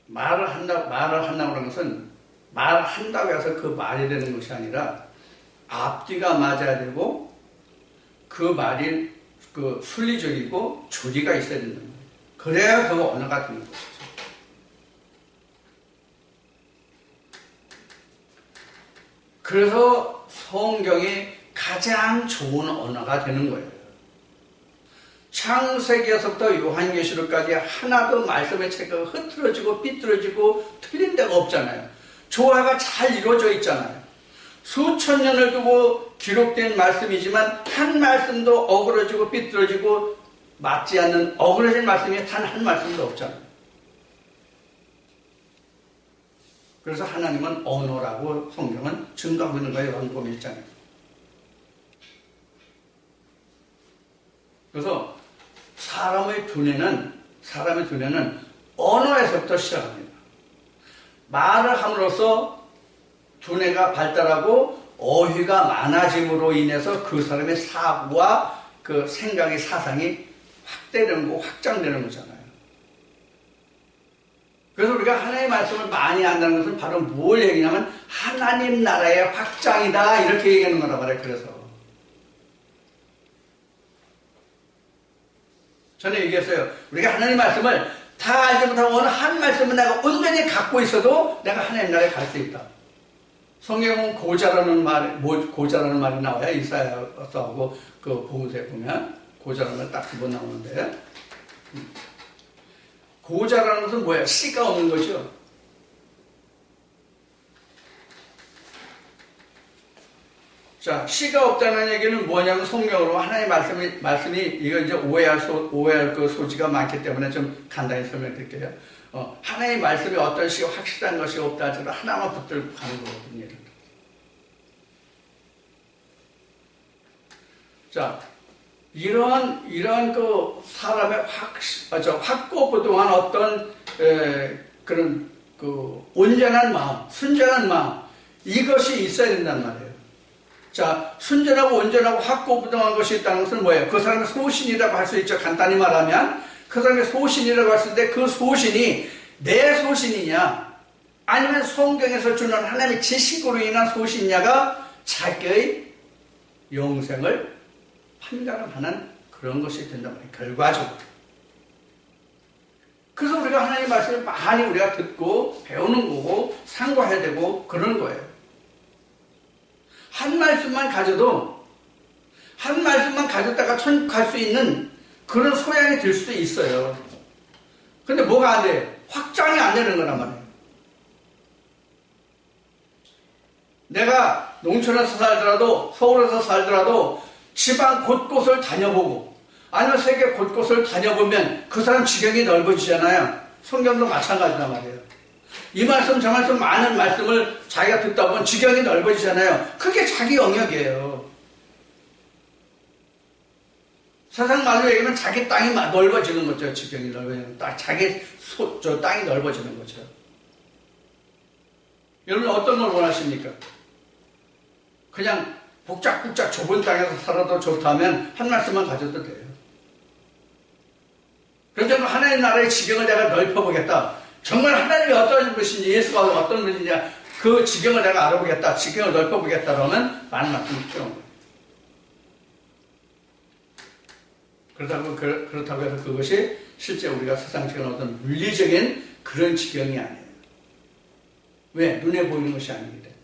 말을 한다고 하는 것은 말을 한다고 해서 그 말이 되는 것이 아니라 앞뒤가 맞아야 되고 그 말이 그 순리적이고 조리가 있어야 된다. 그래야 그 언어가 되는 것이죠. 그래서 성경이 가장 좋은 언어가 되는 거예요. 창세기에서부터 요한계시록까지 하나도 말씀의 책이 흐트러지고 삐뚤어지고 틀린 데가 없잖아요. 조화가 잘 이루어져 있잖아요. 수천 년을 두고 기록된 말씀이지만 한 말씀도 어그러지고 삐뚤어지고 맞지 않는 어그러진 말씀이 단 한 말씀도 없잖아요. 그래서 하나님은 언어라고 성경은 증거하고 있는 거예요. 요한복음 1장에. 그래서 사람의 두뇌는 언어에서부터 시작합니다. 말을 함으로써 두뇌가 발달하고 어휘가 많아짐으로 인해서 그 사람의 사고와 그 생각의 사상이 확대되는 거, 확장되는 거잖아요. 그래서 우리가 하나님의 말씀을 많이 한다는 것은 바로 뭘 얘기냐면 하나님 나라의 확장이다 이렇게 얘기하는 거란 말이에요. 그래서 저는 얘기했어요. 우리가 하나님 말씀을 다 알지 못하고 어느 한 말씀은 내가 온전히 갖고 있어도 내가 하나님 나라에 갈 수 있다. 성경은 고자라는 말이 나와요. 이사야서하고 그 복음서에 보면 고자라는 말 딱 두 번 나오는데 고자라는 것은 뭐예요? 씨가 없는 거죠. 자, 씨가 없다는 얘기는 뭐냐면 성경으로 하나님의 말씀이 이거 이제 오해할 그 소지가 많기 때문에 좀 간단히 설명드릴게요. 하나님의 말씀이 어떤 시 확실한 것이 없다 하더라도 하나만 붙들고 가는 거거든요. 자, 이런 그 사람의 확고부동한 어떤 그런 그 온전한 마음, 순전한 마음 이것이 있어야 된단 말이에요. 자, 순전하고 온전하고 확고부동한 것이 있다는 것은 뭐예요? 그 사람의 소신이라고 할 수 있죠. 간단히 말하면 그 사람의 소신이라고 했을 때 그 소신이 내 소신이냐 아니면 성경에서 주는 하나님의 지식으로 인한 소신이냐가 자기의 영생을 판가름하는 그런 것이 된단 말이에요. 결과적으로. 그래서 우리가 하나님의 말씀을 많이 우리가 듣고 배우는 거고 상고해야 되고 그런 거예요. 한 말씀만 가졌다가 천국 갈 수 있는 그런 소양이 될 수도 있어요. 근데 뭐가 안 돼? 확장이 안 되는 거란 말이에요. 내가 농촌에서 살더라도 서울에서 살더라도 지방 곳곳을 다녀보고 아니면 세계 곳곳을 다녀보면 그 사람 지경이 넓어지잖아요. 성경도 마찬가지란 말이에요. 이 말씀 저 말씀 많은 말씀을 자기가 듣다 보면 지경이 넓어지잖아요. 그게 자기 영역이에요. 세상 말로 얘기하면 자기 땅이 넓어지는 거죠. 지경이 넓어지는 거. 자기 땅이 넓어지는 거죠. 여러분 어떤 걸 원하십니까? 그냥 복작복작 좁은 땅에서 살아도 좋다면 한 말씀만 가져도 돼요. 그래서 하나님 나라의 지경을 내가 넓혀보겠다. 정말 하나님이 어떤 분이신지 예수가 어떤 분이냐 그 지경을 내가 알아보겠다, 지경을 넓혀보겠다 그러면 많은 말씀이 필요한 거예요. 그렇다고 해서 그것이 실제 우리가 세상적인 어떤 물리적인 그런 지경이 아니에요. 왜? 눈에 보이는 것이 아니기 때문에.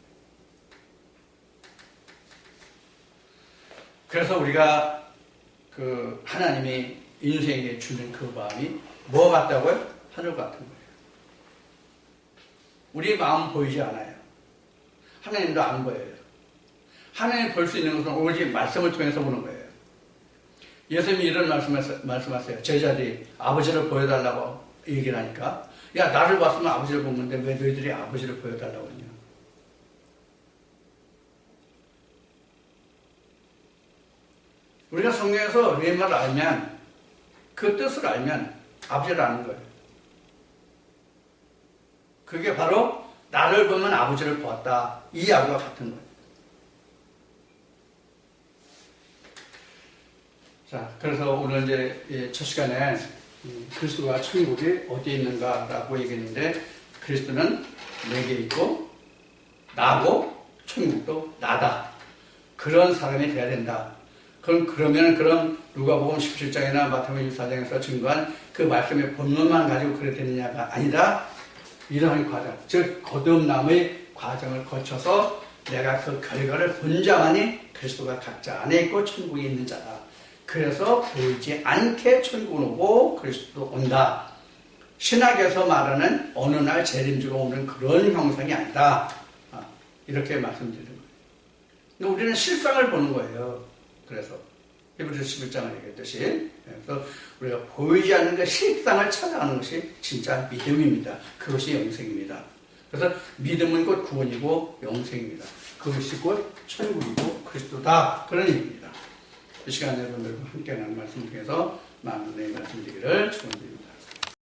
그래서 우리가 그 하나님이 인생에게 주는 그 마음이 뭐 같다고요? 하늘 같은 거예요. 우리 마음 보이지 않아요. 하나님도 안 보여요. 하나님 볼 수 있는 것은 오로지 말씀을 통해서 보는 거예요. 예수님이 이런 말씀하세요. 제자들이 아버지를 보여달라고 얘기를 하니까, 야, 나를 봤으면 아버지를 본 건데 왜 너희들이 아버지를 보여달라고 하냐. 우리가 성경에서 렘마를 알면, 그 뜻을 알면 아버지를 아는 거예요. 그게 바로 나를 보면 아버지를 보았다, 이 이야기와 같은 거예요. 자, 그래서 오늘 이제 첫 시간에 그리스도가 천국이 어디에 있는가라고 얘기했는데, 그리스도는 내게 있고 나고 천국도 나다. 그런 사람이 돼야 된다. 그러면 누가복음 17장이나 마태복음 24장에서 증거한 그 말씀의 본문만 가지고 그래 되느냐가 아니라, 이러한 과정, 즉 거듭남의 과정을 거쳐서 내가 그 결과를 본 자만이 그리스도가 각자 안에 있고 천국에 있는 자다. 그래서 보이지 않게 천국은 오고 그리스도 온다. 신학에서 말하는 어느 날 재림주가 오는 그런 형상이 아니다. 이렇게 말씀드리는 거예요. 근데 우리는 실상을 보는 거예요. 그래서 히브리서 11장을 얘기했듯이, 그래서 우리가 보이지 않는 그 실상을 찾아가는 것이 진짜 믿음입니다. 그것이 영생입니다. 그래서 믿음은 곧 구원이고 영생입니다. 그것이 곧 천국이고 그리스도다. 그런 얘기입니다. 이 시간에 여러분들과 함께 하는 말씀 중에서 많은 은혜의 말씀 드리기를 축원드립니다.